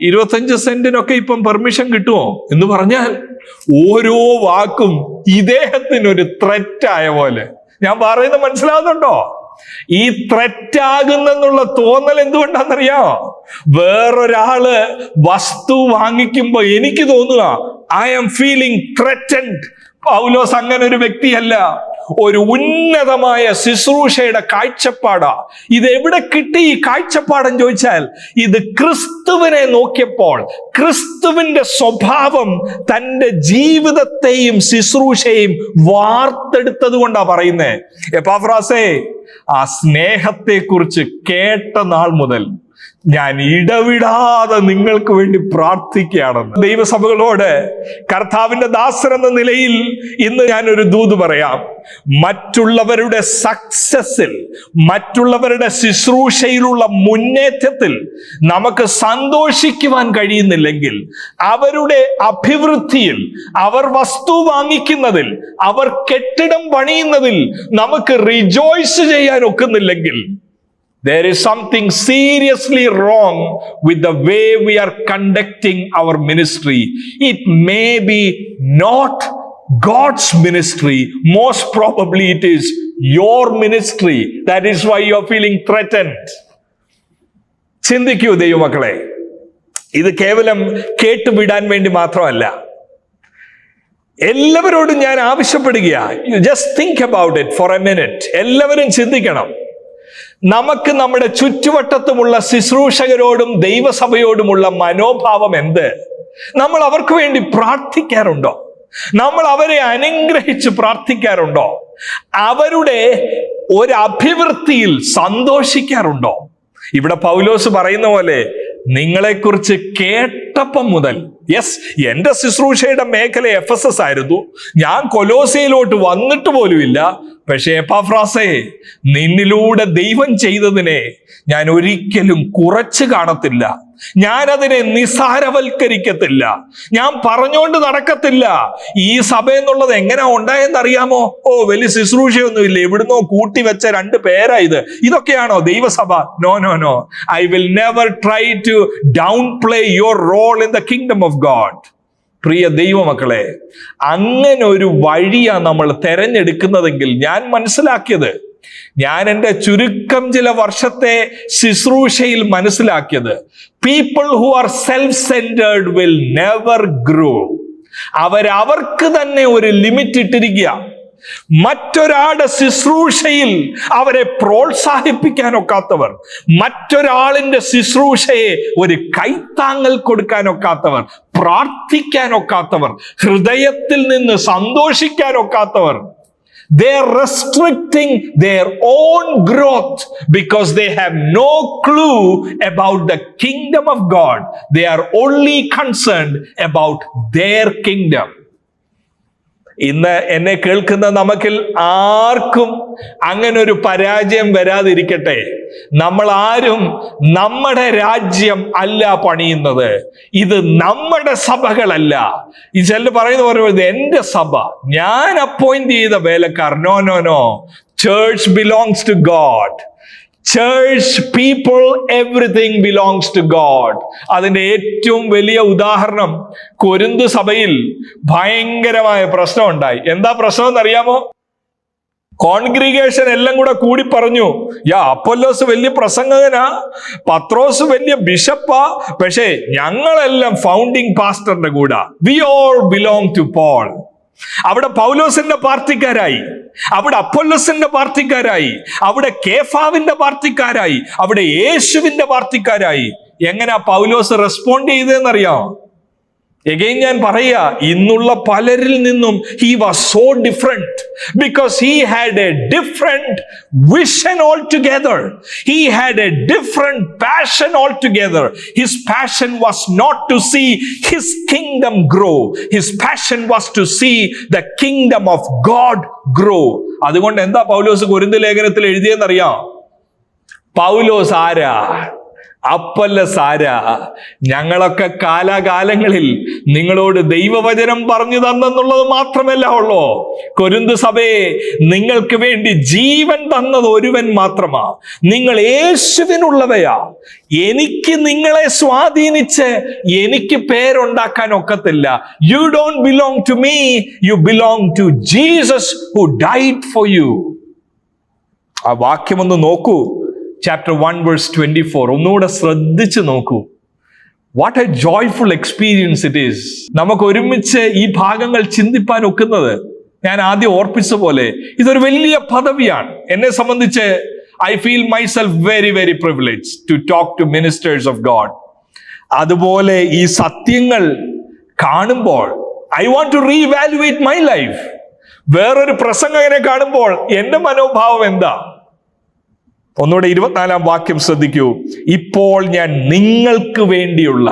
25 സെന്റിനൊക്കെ ഇപ്പം പെർമിഷൻ കിട്ടുമോ എന്ന് പറഞ്ഞാൽ ഓരോ വാക്കും ഇദ്ദേഹത്തിനൊരു ത്രെറ്റായ പോലെ. ഞാൻ പറയുന്നത് മനസ്സിലാവുന്നുണ്ടോ? ഈ ത്രെറ്റാകുന്നെന്നുള്ള തോന്നൽ എന്തുകൊണ്ടാണെന്നറിയോ? വേറൊരാള് വസ്തു വാങ്ങിക്കുമ്പോ എനിക്ക് തോന്നുക, ഐ ആം ഫീലിംഗ് ത്രെറ്റൻഡ്. പൗലോസ് അങ്ങനെ ഒരു വ്യക്തിയല്ല. ഒരു ഉന്നതമായ ശുശ്രൂഷയുടെ കാഴ്ചപ്പാടാ. ഇത് എവിടെ കിട്ടി ഈ കാഴ്ചപ്പാടെന്ന് ചോദിച്ചാൽ, ഇത് ക്രിസ്തുവിനെ നോക്കിയപ്പോൾ ക്രിസ്തുവിന്റെ സ്വഭാവം തന്റെ ജീവിതത്തെയും ശുശ്രൂഷയും വാർത്തെടുത്തത് കൊണ്ടാ പറയുന്നേ. എപ്പാഫ്രാസേ, ആ സ്നേഹത്തെ കുറിച്ച് കേട്ട നാൾ മുതൽ ഞാൻ ഇടവിടാതെ നിങ്ങൾക്ക് വേണ്ടി പ്രാർത്ഥിക്കുകയാണെന്ന്. ദൈവസഭകളോട് കർത്താവിന്റെ ദാസൻ എന്ന നിലയിൽ ഇന്ന് ഞാനൊരു ദൂത് പറയാം. മറ്റുള്ളവരുടെ സക്സസിൽ, മറ്റുള്ളവരുടെ ശുശ്രൂഷയിലുള്ള മുന്നേറ്റത്തിൽ നമുക്ക് സന്തോഷിക്കുവാൻ കഴിയുന്നില്ലെങ്കിൽ, അവരുടെ അഭിവൃദ്ധിയിൽ, അവർ വസ്തു വാങ്ങിക്കുന്നതിൽ, അവർ കെട്ടിടം പണിയുന്നതിൽ നമുക്ക് റിജോയ്സ് ചെയ്യാൻ ഒക്കുന്നില്ലെങ്കിൽ, there is something seriously wrong with the way we are conducting our ministry. It may be not God's ministry. Most probably it is your ministry. That is why you are feeling threatened. ചിന്തിക്കൂ ദൈവമക്കളെ, ഇത് കേവലം കേട്ടുവിടാൻ വേണ്ടി മാത്രമല്ല. എല്ലാവരോടും ഞാൻ ആവശ്യപ്പെടുകയാണ്, you just think about it for a minute. എല്ലാവരും ചിന്തിക്കണം. നമുക്ക് നമ്മുടെ ചുറ്റുവട്ടത്തുമുള്ള ശുശ്രൂഷകരോടും ദൈവസഭയോടുമുള്ള മനോഭാവം എന്ത്? നമ്മൾ അവർക്ക് വേണ്ടി പ്രാർത്ഥിക്കാറുണ്ടോ? നമ്മൾ അവരെ അനുഗ്രഹിച്ച് പ്രാർത്ഥിക്കാറുണ്ടോ? അവരുടെ ഒരു അഭിവൃദ്ധിയിൽ സന്തോഷിക്കാറുണ്ടോ? ഇവിടെ പൗലോസ് പറയുന്ന പോലെ, നിങ്ങളെക്കുറിച്ച് കേട്ടപ്പം മുതൽ, യെസ്, എന്റെ ശുശ്രൂഷയുടെ മേഖല എഫെസസ് ആയിരുന്നു, ഞാൻ കൊലോസയിലോട്ട് വന്നിട്ട് പോലുമില്ല, പക്ഷേ എപ്പാഫ്രാസേ, നിന്നിലൂടെ ദൈവം ചെയ്തതിനെ ഞാൻ ഒരിക്കലും കുറച്ച് കാണത്തില്ല, ഞാൻ അതിനെ നിസാരവൽക്കരിക്കത്തില്ല, ഞാൻ പറഞ്ഞുകൊണ്ട് നടക്കത്തില്ല. ഈ സഭ എന്നുള്ളത് എങ്ങനെ ഉണ്ടായെന്ന് അറിയാമോ? ഓ, വലിയ ശുശ്രൂഷയൊന്നുമില്ല, എവിടുന്നോ കൂട്ടി വെച്ച 2 പേരാ ഇതൊക്കെയാണോ ദൈവസഭ? No no no, I will never try to downplay your role in the kingdom of God. പ്രിയ ദൈവമക്കളെ, അങ്ങനെ ഒരു വഴിയാണ് നമ്മൾ തെരഞ്ഞെടുക്കുന്നതെങ്കിൽ, ഞാൻ മനസ്സിലാക്കിയത്, ഞാൻ എൻ്റെ ചുരുക്കം ചില വർഷത്തെ ശുശ്രൂഷയിൽ മനസ്സിലാക്കിയത്, people who are self centred will never grow. അവർക്ക് തന്നെ ഒരു ലിമിറ്റ് ഇട്ടിരിക്കുക. മറ്റൊരാളുടെ ശുശ്രൂഷയിൽ അവരെ പ്രോത്സാഹിപ്പിക്കാനൊക്കാത്തവർ, മറ്റൊരാളിന്റെ ശുശ്രൂഷയെ ഒരു കൈത്താങ്ങൽ കൊടുക്കാനൊക്കാത്തവർ, പ്രാർത്ഥിക്കാനൊക്കാത്തവർ, ഹൃദയത്തിൽ നിന്ന് സന്തോഷിക്കാനൊക്കാത്തവർ, they are restricting their own growth because they have no clue about the kingdom of God. They are only concerned about their kingdom. ഇന്ന് എന്നെ കേൾക്കുന്ന നമുക്കിൽ ആർക്കും അങ്ങനെ ഒരു പരാജയം വരാതിരിക്കട്ടെ. നമ്മൾ ആരും നമ്മുടെ രാജ്യം അല്ല പണിയുന്നത്, ഇത് നമ്മുടെ സഭകളല്ല. ഈ ചിലർ പറയുന്ന പോലെ, ഇത് എന്റെ സഭ, ഞാൻ അപ്പോയിന്റ് ചെയ്ത വേലക്കാർ. No no no, church belongs to God. Church people, everything belongs to God. അതിന്റെ ഏറ്റവും വലിയ ഉദാഹരണം, കൊരിന്ത് സഭയിൽ ഭയങ്കരമായ പ്രശ്നം ഉണ്ടായി. എന്താ പ്രശ്നം എന്നറിയാമോ? കോൺഗ്രിഗേഷൻ എല്ലാം കൂടി പറഞ്ഞു, അപ്പൊല്ലോസ് വലിയ പ്രസംഗകനാ, പത്രോസ് വലിയ ബിഷപ്പാ, പക്ഷേ ഞങ്ങളെല്ലാം ഫൗണ്ടിങ് പാസ്റ്ററിന്റെ കൂടെ. We all belong to Paul. അവിടെ പൗലോസിന്റെ പാർട്ടിക്കാരായി, അവിടെ അപ്പൊല്ലോസിന്റെ പാർട്ടിക്കാരായി, അവിടെ കേഫാവിന്റെ പാർട്ടിക്കാരായി, അവിടെ യേശുവിന്റെ പാർട്ടിക്കാരായി. എങ്ങനെയാ പൗലോസ് റെസ്പോണ്ട് ചെയ്തതെന്നറിയാം? എഗെയിൻ ഞാൻ പറയാ, ഇന്നുള്ള പലരിൽ നിന്നും he was so different because he had a different vision altogether. He had a different passion altogether. His passion was not to see his kingdom grow. His passion was to see the kingdom of God grow. അതുകൊണ്ട് എന്താ പൗലോസ് Corinth ലേഖനത്തിൽ എഴുതിയെന്നറിയാം? പൗലോസ് ആരാ? Apollos ആരാ? ഞങ്ങളൊക്കെ കാലാകാലങ്ങളിൽ നിങ്ങളോട് ദൈവവചനം പറഞ്ഞു തന്നെന്നുള്ളത് മാത്രമല്ല ഉള്ളൂ. കൊരിന്ത് സഭയെ, നിങ്ങൾക്ക് വേണ്ടി ജീവൻ തന്നത് ഒരുവൻ മാത്രമാ, നിങ്ങൾ യേശുവിനുള്ളവയാ. എനിക്ക് നിങ്ങളെ സ്വാധീനിച്ച് എനിക്ക് പേരുണ്ടാക്കാൻ ഒക്കത്തില്ല. You don't belong to me, you belong to Jesus who died for you. ആ വാക്യം ഒന്ന് നോക്കൂ, Chapter 1 verse 24. ഒന്നുകൂടെ ശ്രദ്ധിച്ച് നോക്കൂ. What a joyful experience it is. നമുക്ക് ഒരുമിച്ച് ഈ ഭാഗങ്ങൾ ചിന്തിപ്പാൻ ഒക്കുന്നത്, ഞാൻ ആദ്യം ഓർപ്പിച്ച പോലെ, ഇതൊരു വലിയ പദവിയാണ്. എന്നെ സംബന്ധിച്ച് I feel myself very very privileged to talk to ministers of God. അതുപോലെ ഈ സത്യങ്ങൾ കാണുമ്പോൾ I want to reevaluate my life. വേറൊരു പ്രസംഗകനെ കാണുമ്പോൾ എൻ്റെ മനോഭാവം എന്താ? ഒന്നുകൂടെ 24-ാം വാക്യം ശ്രദ്ധിക്കൂ. ഇപ്പോൾ ഞാൻ നിങ്ങൾക്ക് വേണ്ടിയുള്ള,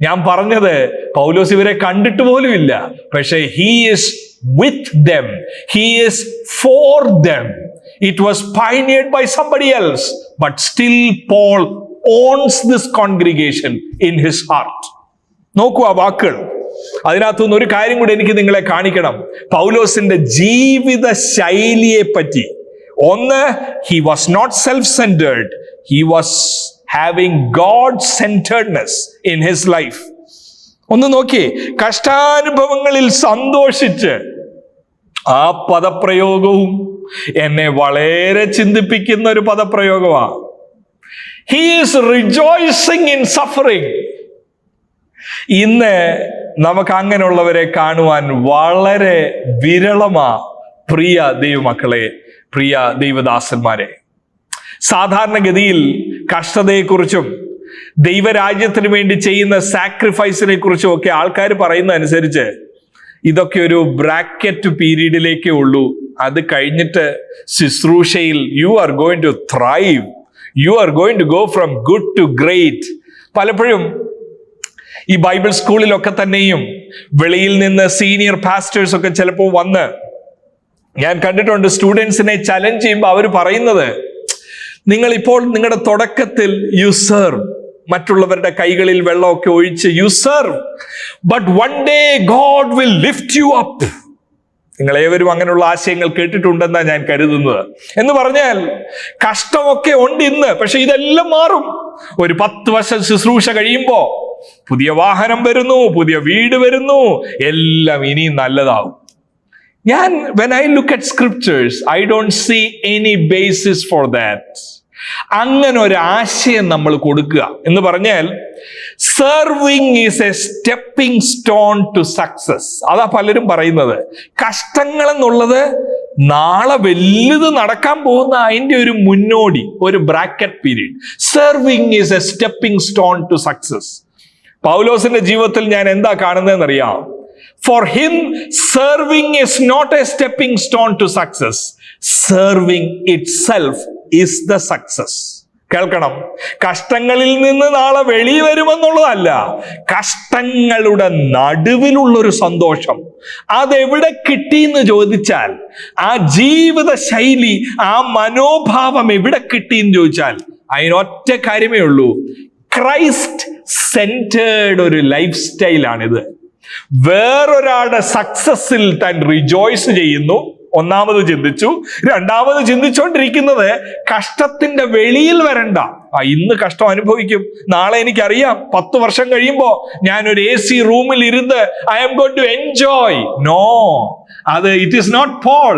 ഞാൻ പറഞ്ഞത് പൗലോസ് ഇവരെ കണ്ടിട്ട് പോലുമില്ല, പക്ഷേ he is with them, he is for them. It was pioneered by somebody else, but still Paul owns this congregation in his heart. നോക്കൂ ആ വാക്കുകൾ. അതിനകത്തുനിന്ന് ഒരു കാര്യം കൂടി എനിക്ക് നിങ്ങളെ കാണിക്കണം, പൗലോസിന്റെ ജീവിത ശൈലിയെ പറ്റി. ഒന്ന്, he was not self-centered, he was having God-centeredness in his life. ഒന്ന് നോക്കിയേ, കഷ്ടാനുഭവങ്ങളിൽ സന്തോഷിച്ച്, ആ പദപ്രയോഗവും എന്നെ വളരെ ചിന്തിപ്പിക്കുന്ന ഒരു പദപ്രയോഗമാണ്. He is rejoicing in suffering. ഇന്ന് നമുക്ക് അങ്ങനെയുള്ളവരെ കാണുവാൻ വളരെ വിരളമാ. പ്രിയ ദൈവമക്കളെ, പ്രിയ ദൈവദാസന്മാരെ, സാധാരണഗതിയിൽ കഷ്ടതയെക്കുറിച്ചും ദൈവരാജ്യത്തിന് വേണ്ടി ചെയ്യുന്ന സാക്രിഫൈസിനെ കുറിച്ചും ഒക്കെ ആൾക്കാർ പറയുന്ന അനുസരിച്ച് ഇതൊക്കെ ഒരു ബ്രാക്കറ്റ് പീരീഡിലേക്കേ ഉള്ളൂ. അത് കഴിഞ്ഞിട്ട് ശുശ്രൂഷയിൽ you are going to thrive, you are going to go from good to great. പലപ്പോഴും ഈ ബൈബിൾ സ്കൂളിലൊക്കെ തന്നെയും വെളിയിൽ നിന്ന് സീനിയർ പാസ്റ്റേഴ്സ് ഒക്കെ ചിലപ്പോൾ വന്ന് ഞാൻ കണ്ടിട്ടുണ്ട്, സ്റ്റുഡൻസിനെ ചലഞ്ച് ചെയ്യുമ്പോൾ അവർ പറയുന്നത്, നിങ്ങൾ ഇപ്പോൾ നിങ്ങളുടെ തുടക്കത്തിൽ യു സെർവ്, മറ്റുള്ളവരുടെ കൈകളിൽ വെള്ളമൊക്കെ ഒഴിച്ച് U serve, but one day God will lift U up. നിങ്ങൾ ഏവരും അങ്ങനെയുള്ള ആശയങ്ങൾ കേട്ടിട്ടുണ്ടെന്നാണ് ഞാൻ കരുതുന്നത്. എന്ന് പറഞ്ഞാൽ കഷ്ടമൊക്കെ ഉണ്ട് ഇന്ന്, പക്ഷെ ഇതെല്ലാം മാറും. ഒരു 10 വർഷം ശുശ്രൂഷ കഴിയുമ്പോ പുതിയ വാഹനം വരുന്നു, പുതിയ വീട് വരുന്നു, എല്ലാം ഇനിയും നല്ലതാവും. when I look at scriptures, I don't see any basis for that. അങ്ങനെ ഒരു ആശയം നമ്മൾ കൊടുക്കുക എന്ന് പറഞ്ഞാൽ serving is a stepping stone to success. അതാ പലരും പറയുന്നത്. കഷ്ടങ്ങൾ എന്നുള്ളത് നാളെ വലുത് നടക്കാൻ പോകുന്ന അതിന്റെ ഒരു മുന്നോടി, ഒരു bracket period. Serving is a stepping stone to success. പൗലോസിന്റെ ജീവിതത്തിൽ ഞാൻ എന്താ കാണുന്നതെന്നറിയാം? For him, serving is not a stepping stone to success. Serving itself is the success. കേൾക്കണം, കഷ്ടങ്ങളിൽ നിന്ന് നാളെ വെളി വരുമെന്നുള്ളതല്ല, കഷ്ടങ്ങളുടെ നടുവിലുള്ളൊരു സന്തോഷം. അതെവിടെ കിട്ടിയെന്ന് ചോദിച്ചാൽ, ആ ജീവിത ശൈലി, ആ മനോഭാവം എവിടെ കിട്ടിയെന്ന് ചോദിച്ചാൽ അതിനൊറ്റ കാര്യമേ ഉള്ളൂ. ക്രൈസ്റ്റ് സെന്റേർഡ് ഒരു ലൈഫ് സ്റ്റൈലാണിത്. വേറൊരാളുടെ സക്സസിൽ താൻ റിജോയ്സ് ചെയ്യുന്നു. ഒന്നാമത് ചിന്തിച്ചു. രണ്ടാമത് ചിന്തിച്ചുകൊണ്ടിരിക്കുന്നത് കഷ്ടത്തിന്റെ വെളിയിൽ വരണ്ട. ഇന്ന് കഷ്ടം അനുഭവിക്കും, നാളെ എനിക്കറിയാം 10 വർഷം കഴിയുമ്പോ ഞാൻ ഒരു AC റൂമിൽ ഇരുന്ന് I am going to enjoy. No, അത് it is not Paul.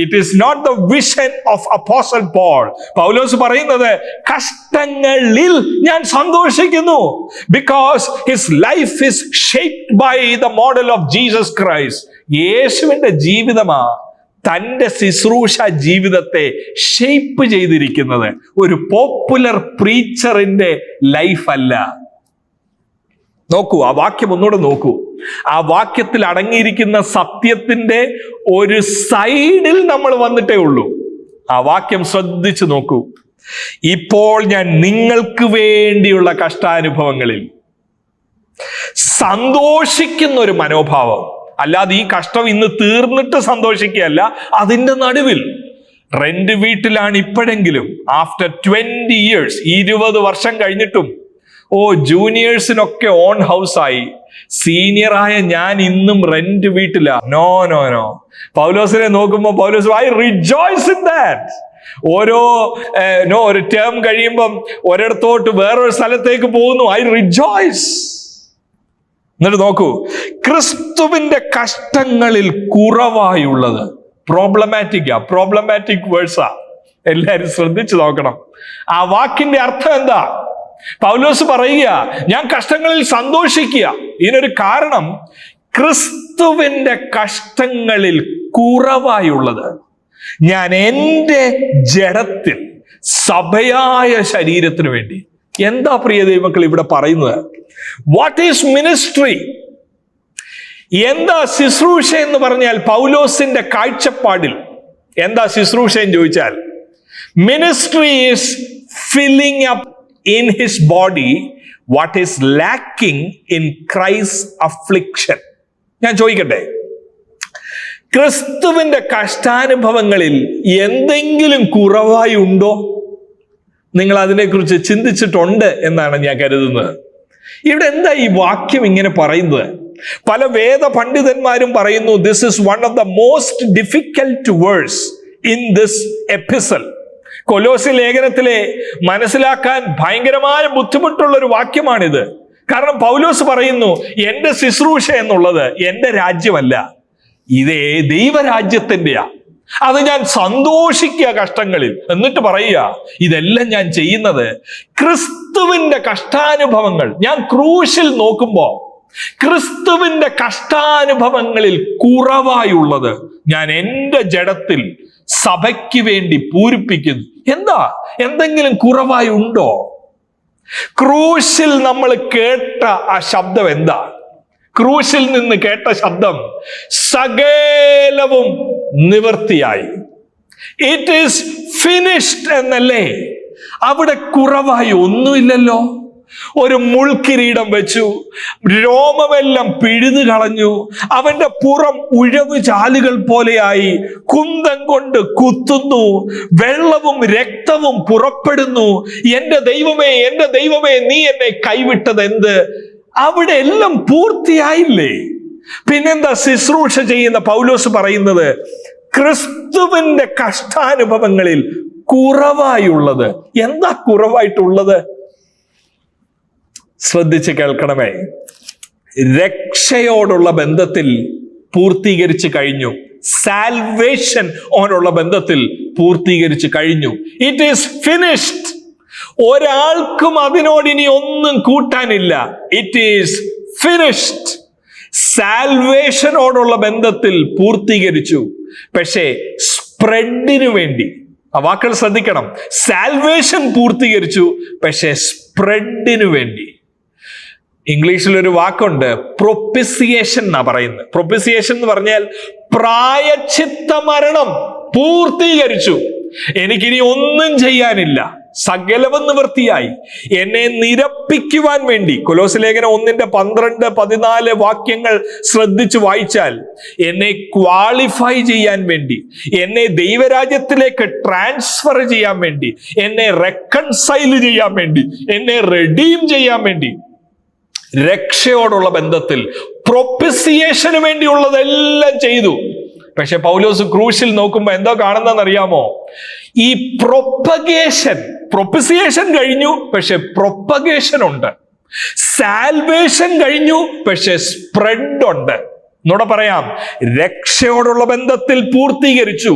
It is not the vision of apostle Paul. പൗലോസ് പറയുന്നത് കഷ്ടങ്ങളിൽ ഞാൻ സന്തോഷിക്കുന്നു. Because his life is shaped by the model of Jesus Christ. യേശുവിന്റെ ജീവിതമാ തൻ്റെ ശുശ്രൂഷ ജീവിതത്തെ ഷേപ്പ് ചെയ്തിരിക്കുന്നത്. ഒരു പോപ്പുലർ പ്രീച്ചറിന്റെ ലൈഫ് അല്ല. നോക്കൂ, ആ വാക്യം ഒന്നുകൂടെ നോക്കൂ. ആ വാക്യത്തിൽ അടങ്ങിയിരിക്കുന്ന സത്യത്തിന്റെ ഒരു സൈഡിൽ നമ്മൾ വന്നിട്ടേ ഉള്ളൂ. ആ വാക്യം ശ്രദ്ധിച്ചു നോക്കൂ. ഇപ്പോൾ ഞാൻ നിങ്ങൾക്ക് വേണ്ടിയുള്ള കഷ്ടാനുഭവങ്ങളിൽ സന്തോഷിക്കുന്ന ഒരു മനോഭാവം. അല്ലാതെ ഈ കഷ്ടം ഇന്ന് തീർന്നിട്ട് സന്തോഷിക്കുകയല്ല. അതിന്റെ നടുവിൽ റെന്റ് വീട്ടിലാണ് ഇപ്പോഴെങ്കിലും, ആഫ്റ്റർ 20 years, 20 വർഷം കഴിഞ്ഞിട്ടും ജൂനിയേഴ്സിനൊക്കെ ഓൺ ഹൗസായി, സീനിയറായ ഞാൻ ഇന്നും റെന്റ് വീട്ടിലാ. No no no. പൗലോസിനെ നോക്കുമ്പോൾ പൗലോസ് ഐ റിജോയ്സ് ഇൻ ദാറ്റ്. ഒരു ടേം കഴിയുമ്പം ഒരിടത്തോട്ട് വേറൊരു സ്ഥലത്തേക്ക് പോകുന്നു. I rejoice. എന്നിട്ട് നോക്കൂ, ക്രിസ്തുവിന്റെ കഷ്ടങ്ങളിൽ കുറവായുള്ളത്. പ്രോബ്ലമാറ്റിക് വേഴ്സാ. എല്ലാരും ശ്രദ്ധിച്ചു നോക്കണം. ആ വാക്കിന്റെ അർത്ഥം എന്താ? പൗലോസ് പറയുക, ഞാൻ കഷ്ടങ്ങളിൽ സന്തോഷിക്കുക. ഇതിനൊരു കാരണം, ക്രിസ്തുവിന്റെ കഷ്ടങ്ങളിൽ കുറവായുള്ളത് ഞാൻ എൻ്റെ ജഡത്തിൽ സഭയായ ശരീരത്തിന് വേണ്ടി. എന്താ പ്രിയ ദൈവമക്കൾ ഇവിടെ പറയുന്നത്? What is ministry? എന്താ ശുശ്രൂഷ എന്ന് പറഞ്ഞാൽ പൗലോസിന്റെ കാഴ്ചപ്പാടിൽ എന്താ ശുശ്രൂഷ എന്ന് ചോദിച്ചാൽ, ministry is filling up in his body what is lacking in Christ affliction. ഞാൻ ചോദിക്കട്ടെ, ക്രിസ്തുവിന്റെ കഷ്ടാനുഭവങ്ങളിൽ എന്തെങ്കിലും കുറവായി ഉണ്ടോ? നിങ്ങൾ അതിനെക്കുറിച്ച് ചിന്തിച്ചിട്ടുണ്ട് എന്നാണ് ഞാൻ കരുതുന്നത്. ഇവിടെ എന്താ ഈ വാക്യം ഇങ്ങനെ പറയുന്നത്? പല വേദ പണ്ഡിതന്മാരും പറയുന്നു, this is one of the most difficult verse in this epistle. കൊലോസി ലേഖനത്തിലെ മനസ്സിലാക്കാൻ ഭയങ്കരമായ ബുദ്ധിമുട്ടുള്ള ഒരു വാക്യമാണിത്. കാരണം പൗലോസ് പറയുന്നു, എന്റെ ശുശ്രൂഷ എന്നുള്ളത് എന്റെ രാജ്യമല്ല, ഇതേ ദൈവരാജ്യത്തിന്റെയാ. അത് ഞാൻ സന്തോഷിക്കുക കഷ്ടങ്ങളിൽ. എന്നിട്ട് പറയുക, ഇതെല്ലാം ഞാൻ ചെയ്യുന്നത് ക്രിസ്തുവിന്റെ കഷ്ടാനുഭവങ്ങൾ. ഞാൻ ക്രൂശിൽ നോക്കുമ്പോ ക്രിസ്തുവിന്റെ കഷ്ടാനുഭവങ്ങളിൽ കുറവായുള്ളത് ഞാൻ എൻ്റെ ജഡത്തിൽ സഭയ്ക്ക് വേണ്ടി പൂരിപ്പിക്കുന്നു. എന്താ? എന്തെങ്കിലും കുറവായി ഉണ്ടോ? ക്രൂശിൽ നമ്മൾ കേട്ട ആ ശബ്ദം എന്താ? ക്രൂശിൽ നിന്ന് കേട്ട ശബ്ദം സകലവും നിവൃത്തിയായി. ഇറ്റ് ഈസ് ഫിനിഷ്ഡ് എന്നല്ലേ? അവിടെ കുറവായി ഒന്നുമില്ലല്ലോ. ഒരു മുൾക്കിരീടം വെച്ചു, രോമമെല്ലാം പിഴുതു കളഞ്ഞു, അവന്റെ പുറം ഉഴവ് ചാലുകൾ പോലെയായി, കുന്തം കൊണ്ട് കുത്തുന്നു, വെള്ളവും രക്തവും പുറപ്പെടുന്നു. എന്റെ ദൈവമേ, എന്റെ ദൈവമേ, നീ എന്നെ കൈവിട്ടത് എന്ത്? അവിടെ എല്ലാം പൂർത്തിയായില്ലേ? പിന്നെന്താ ശുശ്രൂഷ ചെയ്യുന്ന പൗലോസ് പറയുന്നത്? ക്രിസ്തുവിന്റെ കഷ്ടാനുഭവങ്ങളിൽ കുറവായുള്ളത്. എന്താ കുറവായിട്ടുള്ളത്? ശ്രദ്ധിച്ച് കേൾക്കണമേ. രക്ഷയോടുള്ള ബന്ധത്തിൽ പൂർത്തീകരിച്ചു കഴിഞ്ഞു. സാൽവേഷൻ ഓനുള്ള ബന്ധത്തിൽ പൂർത്തീകരിച്ചു കഴിഞ്ഞു. It is finished. ഒരാൾക്കും അതിനോട് ഇനി ഒന്നും കൂട്ടാനില്ല. It is finished. സാൽവേഷനോടുള്ള ബന്ധത്തിൽ പൂർത്തീകരിച്ചു. പക്ഷേ സ്പ്രെഡിനു വേണ്ടി, ആ വാക്കുകൾ ശ്രദ്ധിക്കണം. സാൽവേഷൻ പൂർത്തീകരിച്ചു, പക്ഷേ സ്പ്രെഡിനു വേണ്ടി. ഇംഗ്ലീഷിൽ ഒരു വാക്കുണ്ട്, പ്രൊപ്പിസിയേഷൻ എന്നാ പറയുന്നത്. പ്രൊപ്പിസിയേഷൻ എന്ന് പറഞ്ഞാൽ പ്രായശ്ചിത്ത മരണം പൂർത്തീകരിച്ചു. എനിക്കിനി ഒന്നും ചെയ്യാനില്ല, സകലവും നിവൃത്തിയായി. എന്നെ നിരപ്പിക്കുവാൻ വേണ്ടി, കൊലോസ്യ ലേഖനം 1:12-14 വാക്യങ്ങൾ ശ്രദ്ധിച്ചു വായിച്ചാൽ, എന്നെ ക്വാളിഫൈ ചെയ്യാൻ വേണ്ടി, എന്നെ ദൈവരാജ്യത്തിലേക്ക് ട്രാൻസ്ഫർ ചെയ്യാൻ വേണ്ടി, എന്നെ റെക്കൺസൈൽ ചെയ്യാൻ വേണ്ടി, എന്നെ റെഡീം ചെയ്യാൻ വേണ്ടി, രക്ഷയോടുള്ള ബന്ധത്തിൽ പ്രൊപ്പിസിയേഷന് വേണ്ടിയുള്ളതെല്ലാം ചെയ്തു. പക്ഷെ പൗലോസ് ക്രൂശിൽ നോക്കുമ്പോ എന്തോ കാണുന്നതെന്നറിയാമോ? ഈ പ്രൊപ്പസിയേഷൻ കഴിഞ്ഞു, പക്ഷെ പ്രൊപ്പഗേഷൻ ഉണ്ട്. സാൽവേഷൻ കഴിഞ്ഞു, പക്ഷെ സ്പ്രെഡ് ഉണ്ട്. എന്നോട് പറയാം, രക്ഷയോടുള്ള ബന്ധത്തിൽ പൂർത്തീകരിച്ചു,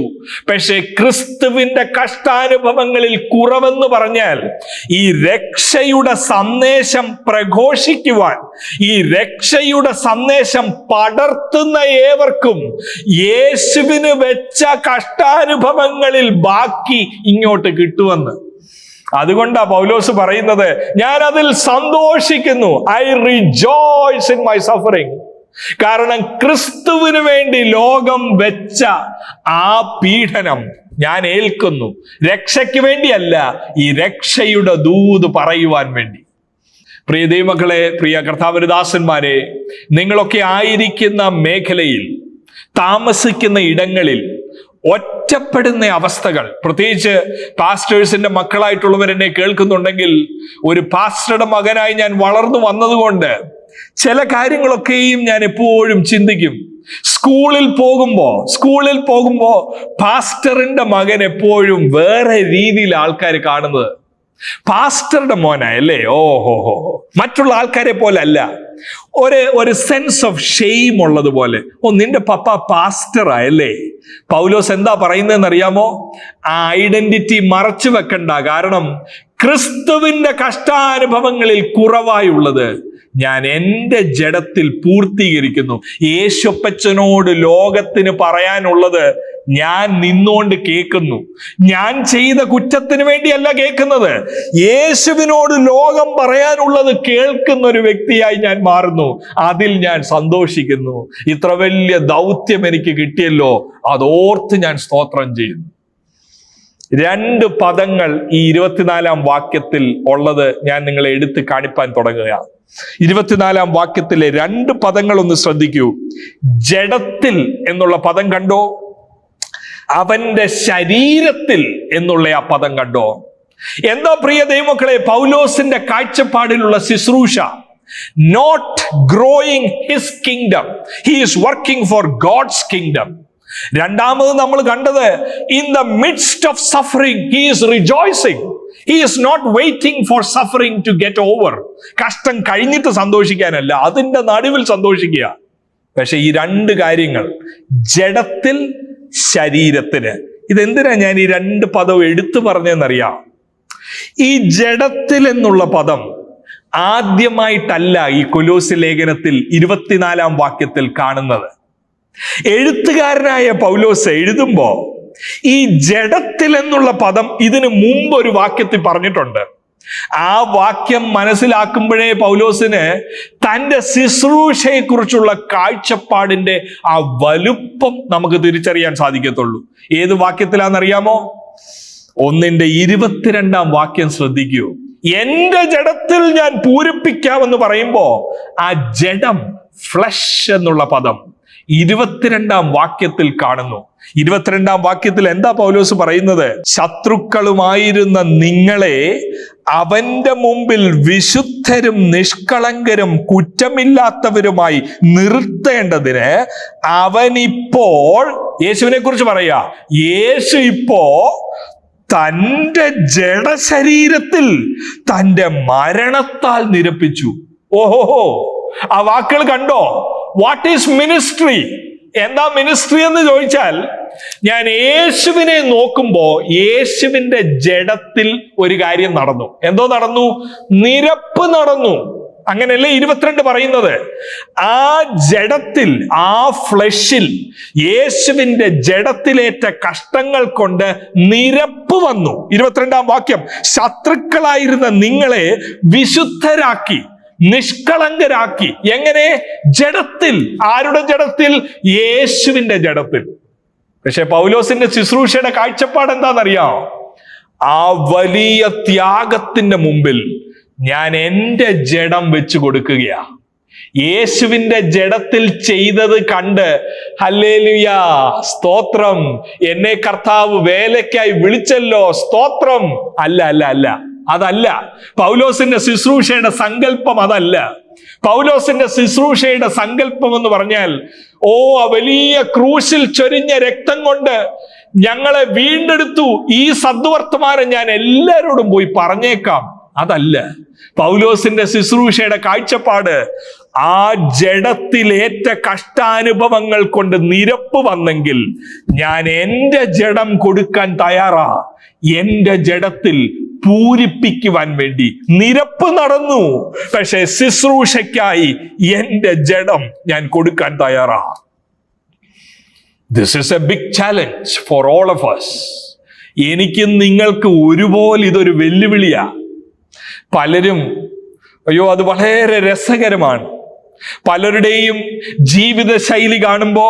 പക്ഷെ ക്രിസ്തുവിന്റെ കഷ്ടാനുഭവങ്ങളിൽ കുറവെന്ന് പറഞ്ഞാൽ, ഈ രക്ഷയുടെ സന്ദേശം പ്രഘോഷിക്കുവാൻ, ഈ രക്ഷയുടെ സന്ദേശം പടർത്തുന്ന ഏവർക്കും യേശുവിന് വെച്ച കഷ്ടാനുഭവങ്ങളിൽ ബാക്കി ഇങ്ങോട്ട് കിട്ടുമെന്ന്. അതുകൊണ്ടാ പൗലോസ് പറയുന്നത്, ഞാൻ അതിൽ സന്തോഷിക്കുന്നു. I rejoice in my suffering. കാരണം ക്രിസ്തുവിന് വേണ്ടി ലോകം വെച്ച ആ പീഡനം ഞാൻ ഏൽക്കുന്നു. രക്ഷയ്ക്ക് വേണ്ടിയല്ല, ഈ രക്ഷയുടെ ദൂത് പറയുവാൻ വേണ്ടി. പ്രിയ ദൈവമക്കളെ, പ്രിയ കർത്താവദാസന്മാരെ, നിങ്ങളൊക്കെ ആയിരിക്കുന്ന മേഖലയിൽ, താമസിക്കുന്ന ഇടങ്ങളിൽ ഒറ്റപ്പെടുന്ന അവസ്ഥകൾ, പ്രത്യേകിച്ച് പാസ്റ്റേഴ്സിന്റെ മക്കളായിട്ടുള്ളവർ എന്നെ കേൾക്കുന്നുണ്ടെങ്കിൽ, ഒരു പാസ്റ്ററുടെ മകനായി ഞാൻ വളർന്നു വന്നതുകൊണ്ട് ചില കാര്യങ്ങളൊക്കെയും ഞാൻ എപ്പോഴും ചിന്തിക്കും. സ്കൂളിൽ പോകുമ്പോ പാസ്റ്ററിന്റെ മകൻ എപ്പോഴും വേറെ രീതിയിൽ ആൾക്കാർ കാണുന്നത്. പാസ്റ്ററുടെ മോനായല്ലേ, ഓഹോ, മറ്റുള്ള ആൾക്കാരെ പോലെ അല്ല. ഒരു സെൻസ് ഓഫ് ഷെയിം ഉള്ളതുപോലെ, നിന്റെ പപ്പ പാസ്റ്ററായല്ലേ. പൗലോസ് എന്താ പറയുന്നതെന്ന് അറിയാമോ? ആ ഐഡന്റിറ്റി മറച്ചു വെക്കണ്ട. കാരണം ക്രിസ്തുവിന്റെ കഷ്ടാനുഭവങ്ങളിൽ കുറവായുള്ളത് ഞാൻ എൻ്റെ ജഡത്തിൽ പൂർത്തീകരിക്കുന്നു. യേശുപ്പച്ചനോട് ലോകത്തിന് പറയാനുള്ളത് ഞാൻ നിന്നോണ്ട് കേൾക്കുന്നു. ഞാൻ ചെയ്ത കുറ്റത്തിന് വേണ്ടിയല്ല കേൾക്കുന്നത്. യേശുവിനോട് ലോകം പറയാനുള്ളത് കേൾക്കുന്ന ഒരു വ്യക്തിയായി ഞാൻ മാറുന്നു. അതിൽ ഞാൻ സന്തോഷിക്കുന്നു. ഇത്ര വലിയ ദൗത്യം എനിക്ക് കിട്ടിയല്ലോ, അതോർത്ത് ഞാൻ സ്തോത്രം ചെയ്യുന്നു. 2 പദങ്ങൾ ഈ 24-ാം വാക്യത്തിൽ ഉള്ളത് ഞാൻ നിങ്ങളെ എടുത്ത് കാണിപ്പാൻ തുടങ്ങുകയാണ്. 24-ാം വാക്യത്തിലെ 2 പദങ്ങൾ ഒന്ന് ശ്രദ്ധിക്കൂ. ജഡത്തിൽ എന്നുള്ള പദം കണ്ടോ? അവന്റെ ശരീരത്തിൽ എന്നുള്ള ആ പദം കണ്ടോ? എന്താ പ്രിയ ദൈവമക്കളെ പൗലോസിന്റെ കാഴ്ചപ്പാടിലുള്ള ശുശ്രൂഷ? Not growing his kingdom, he is working for God's kingdom. രണ്ടാമത് നമ്മൾ കണ്ടത്, in the midst of suffering he is rejoicing. He is not waiting for suffering to get over. കഷ്ടം കഴിഞ്ഞിട്ട് സന്തോഷിക്കാനല്ല, അതിൻ്റെ നടുവിൽ സന്തോഷിക്കുക. പക്ഷെ ഈ 2 കാര്യങ്ങൾ, ജഡത്തിൽ, ശരീരത്തിന്, ഇതെന്തിനാ ഞാൻ ഈ 2 പദവും എടുത്തു പറഞ്ഞതെന്നറിയാം? ഈ ജഡത്തിൽ എന്നുള്ള പദം ആദ്യമായിട്ടല്ല ഈ കൊലോസ്യ ലേഖനത്തിൽ 24-ാം വാക്യത്തിൽ കാണുന്നത്. എഴുത്തുകാരനായ പൗലോസ് എഴുതുമ്പോ ഈ ജഡത്തിൽ എന്നുള്ള പദം ഇതിനു മുമ്പ് ഒരു വാക്യത്തിൽ പറഞ്ഞിട്ടുണ്ട്. ആ വാക്യം മനസ്സിലാക്കുമ്പോഴേ പൗലോസിന് തന്റെ ശുശ്രൂഷയെക്കുറിച്ചുള്ള കാഴ്ചപ്പാടിന്റെ ആ വലുപ്പം നമുക്ക് തിരിച്ചറിയാൻ സാധിക്കത്തുള്ളൂ. ഏത് വാക്യത്തിലാണെന്നറിയാമോ? 1:22 വാക്യം ശ്രദ്ധിക്കൂ. എന്റെ ജഡത്തിൽ ഞാൻ പൂരിപ്പിക്കാമെന്ന് പറയുമ്പോ ആ ജഡം, ഫ്ലഷ് എന്നുള്ള പദം 22 വാക്യത്തിൽ കാണുന്നു. 22 വാക്യത്തിൽ എന്താ പൗലോസ് പറയുന്നത്? ശത്രുക്കളുമായിരുന്ന നിങ്ങളെ അവന്റെ മുമ്പിൽ വിശുദ്ധരും നിഷ്കളങ്കരും കുറ്റമില്ലാത്തവരുമായി നിർത്തേണ്ടതിന് അവനിപ്പോൾ, യേശുവിനെ കുറിച്ച് പറയാ, യേശു ഇപ്പോ തന്റെ ജഡശരീരത്തിൽ തന്റെ മരണത്താൽ നിരപ്പിച്ചു. ഓഹോഹോ, ആ വാക്കുകൾ കണ്ടോ? What is ministry? എന്താ മിനിസ്ട്രി എന്ന് ചോദിച്ചാൽ, ഞാൻ യേശുവിനെ നോക്കുമ്പോ യേശുവിന്റെ ജഡത്തിൽ ഒരു കാര്യം നടന്നു. എന്തോ നടന്നു? നിരപ്പ് നടന്നു. അങ്ങനെയല്ലേ 22 പറയുന്നത്? ആ ജഡത്തിൽ, ആ ഫ്ലഷിൽ, യേശുവിന്റെ ജഡത്തിലേറ്റ കഷ്ടങ്ങൾ കൊണ്ട് നിരപ്പ് വന്നു. 22 വാക്യം, ശത്രുക്കളായിരുന്ന നിങ്ങളെ വിശുദ്ധരാക്കി, നിഷ്കളങ്കരാക്കി. എങ്ങനെ? ജഡത്തിൽ. ആരുടെ ജഡത്തിൽ? യേശുവിന്റെ ജഡത്തിൽ. പക്ഷെ പൗലോസിന്റെ ശുശ്രൂഷയുടെ കാഴ്ചപ്പാട് എന്താണെന്നറിയാം? ആ വലിയ ത്യാഗത്തിന്റെ മുമ്പിൽ ഞാൻ എൻ്റെ ജഡം വെച്ചു കൊടുക്കുകയാ. യേശുവിന്റെ ജഡത്തിൽ ചെയ്തത് കണ്ട് ഹല്ലേലൂയ, സ്തോത്രം, എന്നെ കർത്താവ് വേലയ്ക്കായി വിളിച്ചല്ലോ, സ്തോത്രം. അല്ല, അതല്ല പൗലോസിന്റെ ശുശ്രൂഷയുടെ സങ്കല്പം. അതല്ല പൗലോസിന്റെ ശുശ്രൂഷയുടെ സങ്കല്പം എന്ന് പറഞ്ഞാൽ, ഓ ആ വലിയ ക്രൂശിൽ ചൊരിഞ്ഞ രക്തം കൊണ്ട് ഞങ്ങളെ വീണ്ടെടുത്തു, ഈ സദ്വർത്തമാനം ഞാൻ എല്ലാവരോടും പോയി പറഞ്ഞേക്കാം. അതല്ല പൗലോസിന്റെ ശുശ്രൂഷയുടെ കാഴ്ചപ്പാട്. ആ ജഡത്തിലേറ്റ കഷ്ടാനുഭവങ്ങൾ കൊണ്ട് നിരപ്പ് വന്നെങ്കിൽ ഞാൻ എൻ്റെ ജഡം കൊടുക്കാൻ തയ്യാറാ. എൻ്റെ ജഡത്തിൽ പൂരിപ്പിക്കുവാൻ വേണ്ടി നിരപ്പ് നടന്നു. പക്ഷെ ശുശ്രൂഷയ്ക്കായി എൻ്റെ ജഡം ഞാൻ കൊടുക്കാൻ തയ്യാറാ. This is a big challenge for all of us. എനിക്കും നിങ്ങൾക്ക് ഒരുപോലെ ഇതൊരു വെല്ലുവിളിയാ. പലരും, അയ്യോ അത് വളരെ രസകരമാണ്, പലരുടെയും ജീവിത ശൈലി കാണുമ്പോ,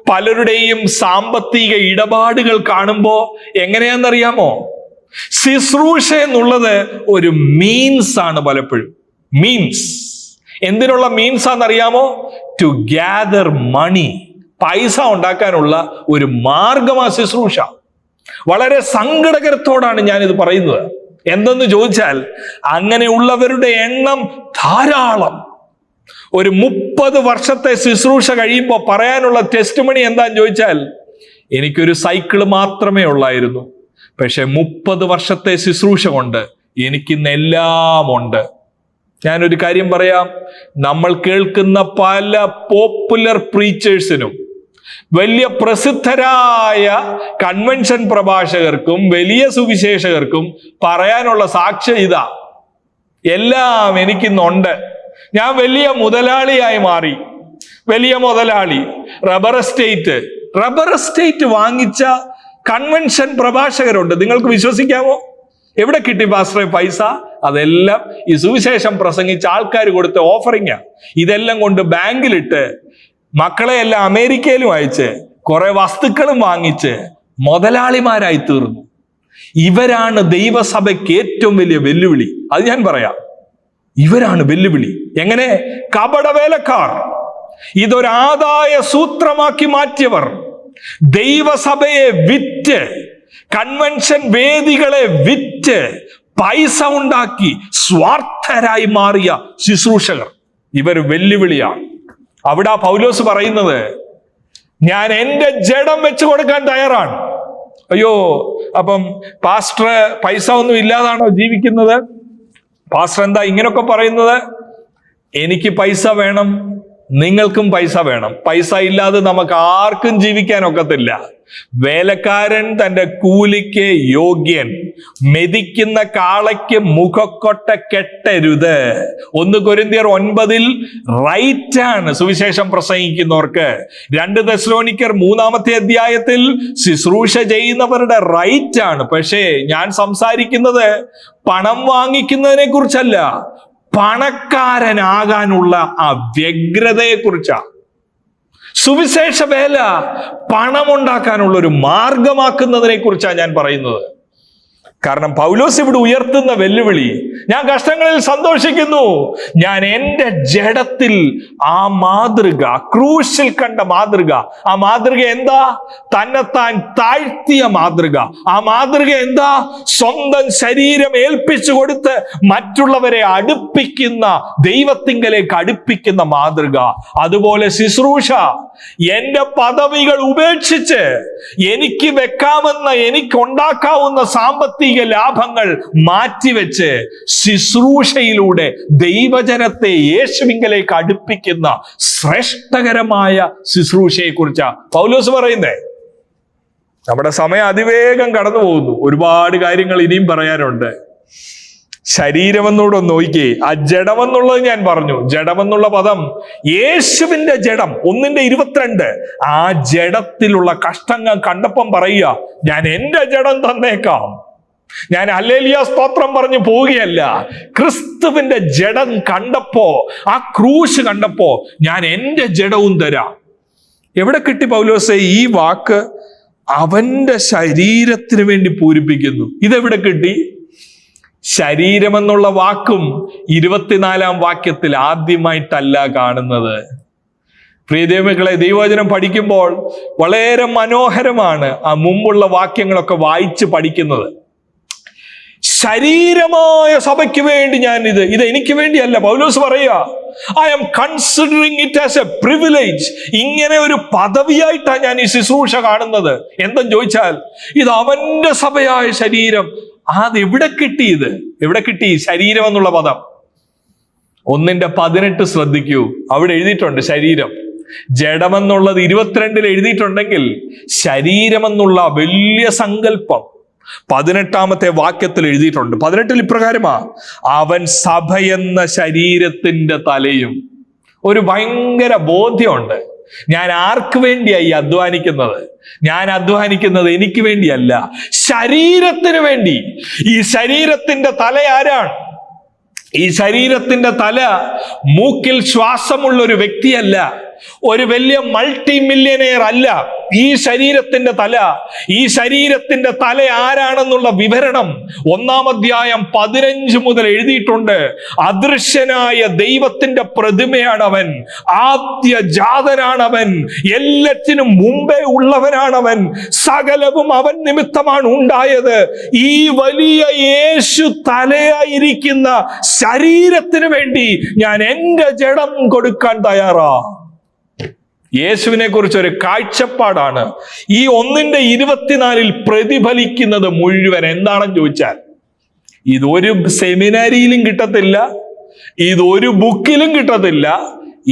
പലരുടെയും സാമ്പത്തിക ഇടപാടുകൾ കാണുമ്പോ എങ്ങനെയാണെന്നറിയാമോ? ശുശ്രൂഷ എന്നുള്ളത് ഒരു മീൻസ് ആണ്. പലപ്പോഴും മീൻസ്. എന്തിനുള്ള മീൻസ് ആണെന്നറിയാമോ? ടു ഗ്യാദർ മണി. പൈസ ഉണ്ടാക്കാനുള്ള ഒരു മാർഗമാ ശുശ്രൂഷ. വളരെ സങ്കടകരത്തോടാണ് ഞാനിത് പറയുന്നത്. എന്തെന്ന് ചോദിച്ചാൽ, അങ്ങനെയുള്ളവരുടെ എണ്ണം ധാരാളം. ഒരു 30 വർഷത്തെ ശുശ്രൂഷ കഴിയുമ്പോൾ പറയാനുള്ള ടെസ്റ്റിമണി എന്താന്ന് ചോദിച്ചാൽ, എനിക്കൊരു സൈക്കിള് മാത്രമേ ഉള്ളായിരുന്നു, പക്ഷെ 30 വർഷത്തെ ശുശ്രൂഷ കൊണ്ട് എനിക്കിന്ന് എല്ലാം ഉണ്ട്. ഞാനൊരു കാര്യം പറയാം, നമ്മൾ കേൾക്കുന്ന പല പോപ്പുലർ പ്രീച്ചേഴ്സിനും, വലിയ പ്രസിദ്ധരായ കൺവെൻഷൻ പ്രഭാഷകർക്കും വലിയ സുവിശേഷകർക്കും പറയാനുള്ള സാക്ഷ്യം ഇതാ: എല്ലാം എനിക്കിന്നുണ്ട്, ഞാൻ വലിയ മുതലാളിയായി മാറി. വലിയ മുതലാളി, റബ്ബർ എസ്റ്റേറ്റ് വാങ്ങിച്ച കൺവെൻഷൻ പ്രഭാഷകരുണ്ട്. നിങ്ങൾക്ക് വിശ്വസിക്കാമോ? എവിടെ കിട്ടി പാസ്റ്ററെ പൈസ? അതെല്ലാം ഈ സുവിശേഷം പ്രസംഗിച്ച ആൾക്കാർ കൊടുത്ത ഓഫറിങ്ങാ. ഇതെല്ലാം കൊണ്ട് ബാങ്കിലിട്ട് മക്കളെ എല്ലാം അമേരിക്കയിലും അയച്ച് കുറെ വസ്തുക്കളും വാങ്ങിച്ച് മുതലാളിമാരായി തീർന്നു. ഇവരാണ് ദൈവസഭയ്ക്ക് ഏറ്റവും വലിയ വെല്ലുവിളി. അത് ഞാൻ പറയാം, ഇവരാണ് വെല്ലുവിളി. എങ്ങനെ? കപടവേലക്കാർ, ഇതൊരാദായ സൂത്രമാക്കി മാറ്റിയവർ, ദൈവസഭയെ വിറ്റ്, കൺവെൻഷൻ വേദികളെ വിറ്റ് പൈസ ഉണ്ടാക്കി സ്വാർത്ഥരായി മാറിയ ശുശ്രൂഷകർ. ഇവർ വെല്ലുവിളിയാണ്. അവിടെ പൗലോസ് പറയുന്നത്, ഞാൻ എൻ്റെ ജഡം വെച്ച് കൊടുക്കാൻ തയ്യാറാണ്. അയ്യോ, അപ്പം പാസ്റ്റർ പൈസ ഒന്നും ഇല്ലാതാണോ ജീവിക്കുന്നത്? പാസ്റ്റർ എന്താ ഇങ്ങനൊക്കെ പറയുന്നത്? എനിക്ക് പൈസ വേണം, നിങ്ങൾക്കും പൈസ വേണം. പൈസ ഇല്ലാതെ നമുക്ക് ആർക്കും ജീവിക്കാൻ ഒക്കത്തില്ല. വേലക്കാരൻ തന്റെ കൂലിക്ക് യോഗ്യൻ. മെതിക്കുന്ന കാളയ്ക്ക് മുഖക്കൊട്ട കെട്ടരുത്. 1 കൊരിന്ത്യർ 9 റൈറ്റാണ് സുവിശേഷം പ്രസംഗിക്കുന്നവർക്ക്. 2 തെസ്സലോനിക്കർ 3-ാമത്തെ അധ്യായത്തിൽ ശുശ്രൂഷ ചെയ്യുന്നവരുടെ റൈറ്റാണ്. പക്ഷേ ഞാൻ സംസാരിക്കുന്നത് പണം വാങ്ങിക്കുന്നതിനെ കുറിച്ചല്ല, പണക്കാരനാകാനുള്ള ആ വ്യഗ്രതയെ കുറിച്ചാണ്. സുവിശേഷ വേല പണമുണ്ടാക്കാനുള്ള ഒരു മാർഗമാക്കുന്നതിനെ കുറിച്ചാണ് ഞാൻ പറയുന്നത്. കാരണം പൗലോസ് ഇവിടെ ഉയർത്തുന്ന വെല്ലുവിളി, ഞാൻ കഷ്ടങ്ങളിൽ സന്തോഷിക്കുന്നു. ഞാൻ എൻ്റെ ജഡത്തിൽ ആ മാതൃക, ക്രൂശിൽ കണ്ട മാതൃക, ആ മാതൃക എന്താ? തന്നെത്താൻ താഴ്ത്തിയ മാതൃക. ആ മാതൃക എന്താ? സ്വന്തം ശരീരം ഏൽപ്പിച്ചു കൊടുത്ത് മറ്റുള്ളവരെ അടുപ്പിക്കുന്ന, ദൈവത്തിങ്കലേക്ക് അടുപ്പിക്കുന്ന മാതൃക. അതുപോലെ ശുശ്രൂഷ, എന്റെ പദവികൾ ഉപേക്ഷിച്ച് എനിക്ക് വെക്കാമെന്ന, എനിക്കുണ്ടാക്കാവുന്ന സാമ്പത്തിക ലാഭങ്ങൾ മാറ്റിവെച്ച് ശുശ്രൂഷയിലൂടെ ദൈവജനത്തെ യേശുവിങ്കലേക്ക് അടുപ്പിക്കുന്ന ശ്രേഷ്ഠകരമായ ശുശ്രൂഷയെ കുറിച്ചാണ് പൗലോസ് പറയുന്നേ. നമ്മുടെ സമയം അതിവേഗം കടന്നു പോകുന്നു. ഒരുപാട് കാര്യങ്ങൾ ഇനിയും പറയാനുണ്ട്. ശരീരമെന്നൂടെ നോക്കിയേ. ആ ജഡമെന്നുള്ളത് ഞാൻ പറഞ്ഞു. ജഡമെന്നുള്ള പദം യേശുവിന്റെ ജഡം 1:22. ആ ജഡത്തിലുള്ള കഷ്ടങ്ങൾ കണ്ടപ്പം പറയുക, ഞാൻ എൻ്റെ ജഡം തന്നേക്കാം. ഞാൻ ഹല്ലേലൂയ സ്തോത്രം പറഞ്ഞു പോവുകയല്ല. ക്രിസ്തുവിന്റെ ജഡം കണ്ടപ്പോ, ആ ക്രൂശ് കണ്ടപ്പോ, ഞാൻ എൻ്റെ ജഡവും തരാം. എവിടെ കിട്ടി പൗലോസേ ഈ വാക്ക്? അവന്റെ ശരീരത്തിന് വേണ്ടി പൂരിപ്പിക്കുന്നു. ഇതെവിടെ കിട്ടി? ശരീരമെന്നുള്ള വാക്കും 24-ാം വാക്യത്തിൽ ആദ്യമായിട്ടല്ല കാണുന്നത്. പ്രിയ ദൈവമക്കളെ, ദൈവവചനം പഠിക്കുമ്പോൾ വളരെ മനോഹരമാണ് ആ മുമ്പുള്ള വാക്യങ്ങളൊക്കെ വായിച്ച് പഠിക്കുന്നത്. ശരീരമായ സഭയ്ക്ക് വേണ്ടി ഞാൻ ഇത് എനിക്ക് വേണ്ടിയല്ല. പൗലോസ് പറയുക, I am considering it as a privilege. ഇങ്ങനെ ഒരു പദവിയായിട്ടാണ് ഞാൻ ഈ ശുശ്രൂഷ കാണുന്നത്. എന്തെന്ന് ചോദിച്ചാൽ, ഇത് അവന്റെ സഭയായ ശരീരം. അത് എവിടെ കിട്ടി? എവിടെ കിട്ടി ശരീരം എന്നുള്ള പദം? 1:18 ശ്രദ്ധിക്കൂ. അവിടെ എഴുതിയിട്ടുണ്ട് ശരീരം. ജഡമെന്നുള്ളത് 22 എഴുതിയിട്ടുണ്ടെങ്കിൽ ശരീരമെന്നുള്ള വലിയ സങ്കല്പം 18-ാമത്തെ വാക്യത്തിൽ എഴുതിയിട്ടുണ്ട്. 18 ഇപ്രകാരമാ, അവൻ സഭയെന്ന ശരീരത്തിന്റെ തലയും. ഒരു ഭയങ്കര ബോധ്യമുണ്ട്. ഞാൻ ആർക്ക് വേണ്ടിയായി അധ്വാനിക്കുന്നത്? ഞാൻ അധ്വാനിക്കുന്നത് എനിക്ക് വേണ്ടിയല്ല, ശരീരത്തിന് വേണ്ടി. ഈ ശരീരത്തിന്റെ തല ആരാണ്? ഈ ശരീരത്തിന്റെ തല മൂക്കിൽ ശ്വാസമുള്ള ഒരു വ്യക്തിയല്ല, ഒരു വലിയ മൾട്ടി മില്യനെയർ അല്ല. ഈ ശരീരത്തിന്റെ തല ആരാണെന്നുള്ള വിവരണം 1-ാം അധ്യായം 15 മുതൽ എഴുതിയിട്ടുണ്ട്. അദൃശ്യനായ ദൈവത്തിന്റെ പ്രതിമയാണവൻ, ആദ്യ ജാതനാണവൻ, എല്ലാറ്റിനും മുമ്പേ ഉള്ളവനാണവൻ, സകലവും അവൻ നിമിത്തമാണ് ഉണ്ടായത്. ഈ വലിയ യേശു തലയായിരിക്കുന്ന ശരീരത്തിന് വേണ്ടി ഞാൻ എൻ്റെ ജഡം കൊടുക്കാൻ തയ്യാറാ. യേശുവിനെ കുറിച്ച് ഒരു കാഴ്ചപ്പാടാണ് ഈ 1:24 പ്രതിഫലിക്കുന്നത് മുഴുവൻ. എന്താണെന്ന് ചോദിച്ചാൽ, ഇതൊരു സെമിനാരിയിലും കിട്ടത്തില്ല, ഇതൊരു ബുക്കിലും കിട്ടത്തില്ല.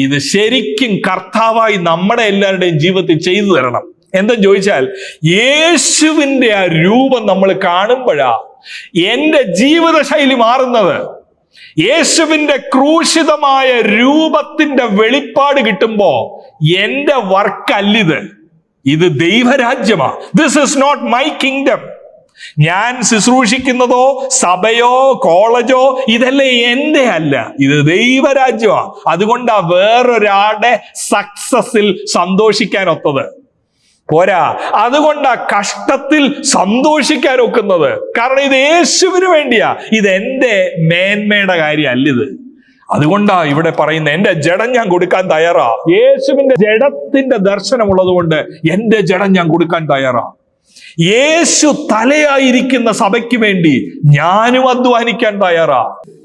ഇത് ശരിക്കും കർത്താവായി നമ്മുടെ എല്ലാവരുടെയും ജീവിതത്തിൽ ചെയ്തു തരണം. എന്തെന്ന് ചോദിച്ചാൽ, യേശുവിന്റെ ആ രൂപം നമ്മൾ കാണുമ്പോഴാ എൻ്റെ ജീവിതശൈലി മാറുന്നത്. യേശുവിന്റെ ക്രൂശിതമായ രൂപത്തിന്റെ വെളിപ്പാട് കിട്ടുമ്പോ എന്റെ വർക്കല്ലിത്, ഇത് ദൈവരാജ്യമാ. This is not my kingdom. ഞാൻ ശുശ്രൂഷിക്കുന്നതോ സഭയോ കോളേജോ ഇതെല്ലാം എന്റെ അല്ല, ഇത് ദൈവരാജ്യമാ. അതുകൊണ്ടാ വേറൊരാളുടെ സക്സസിൽ സന്തോഷിക്കാൻ ഒത്തത് പോരാ. അതുകൊണ്ടാ കഷ്ടത്തിൽ സന്തോഷിക്കാൻ ഒക്കുന്നത്. കാരണം ഇത് യേശുവിന് വേണ്ടിയാ, ഇത് എന്റെ മേന്മയുടെ കാര്യമല്ല ഇത്. അതുകൊണ്ടാ ഇവിടെ പറയുന്നത്, എന്റെ ജഡം ഞാൻ കൊടുക്കാൻ തയ്യാറാ. യേശുവിന്റെ ജഡത്തിന്റെ ദർശനമുള്ളത് കൊണ്ട് എന്റെ ജഡം ഞാൻ കൊടുക്കാൻ തയ്യാറാ. യേശു തലയായിരിക്കുന്ന സഭയ്ക്ക് വേണ്ടി ഞാനും അധ്വാനിക്കാൻ തയ്യാറാ.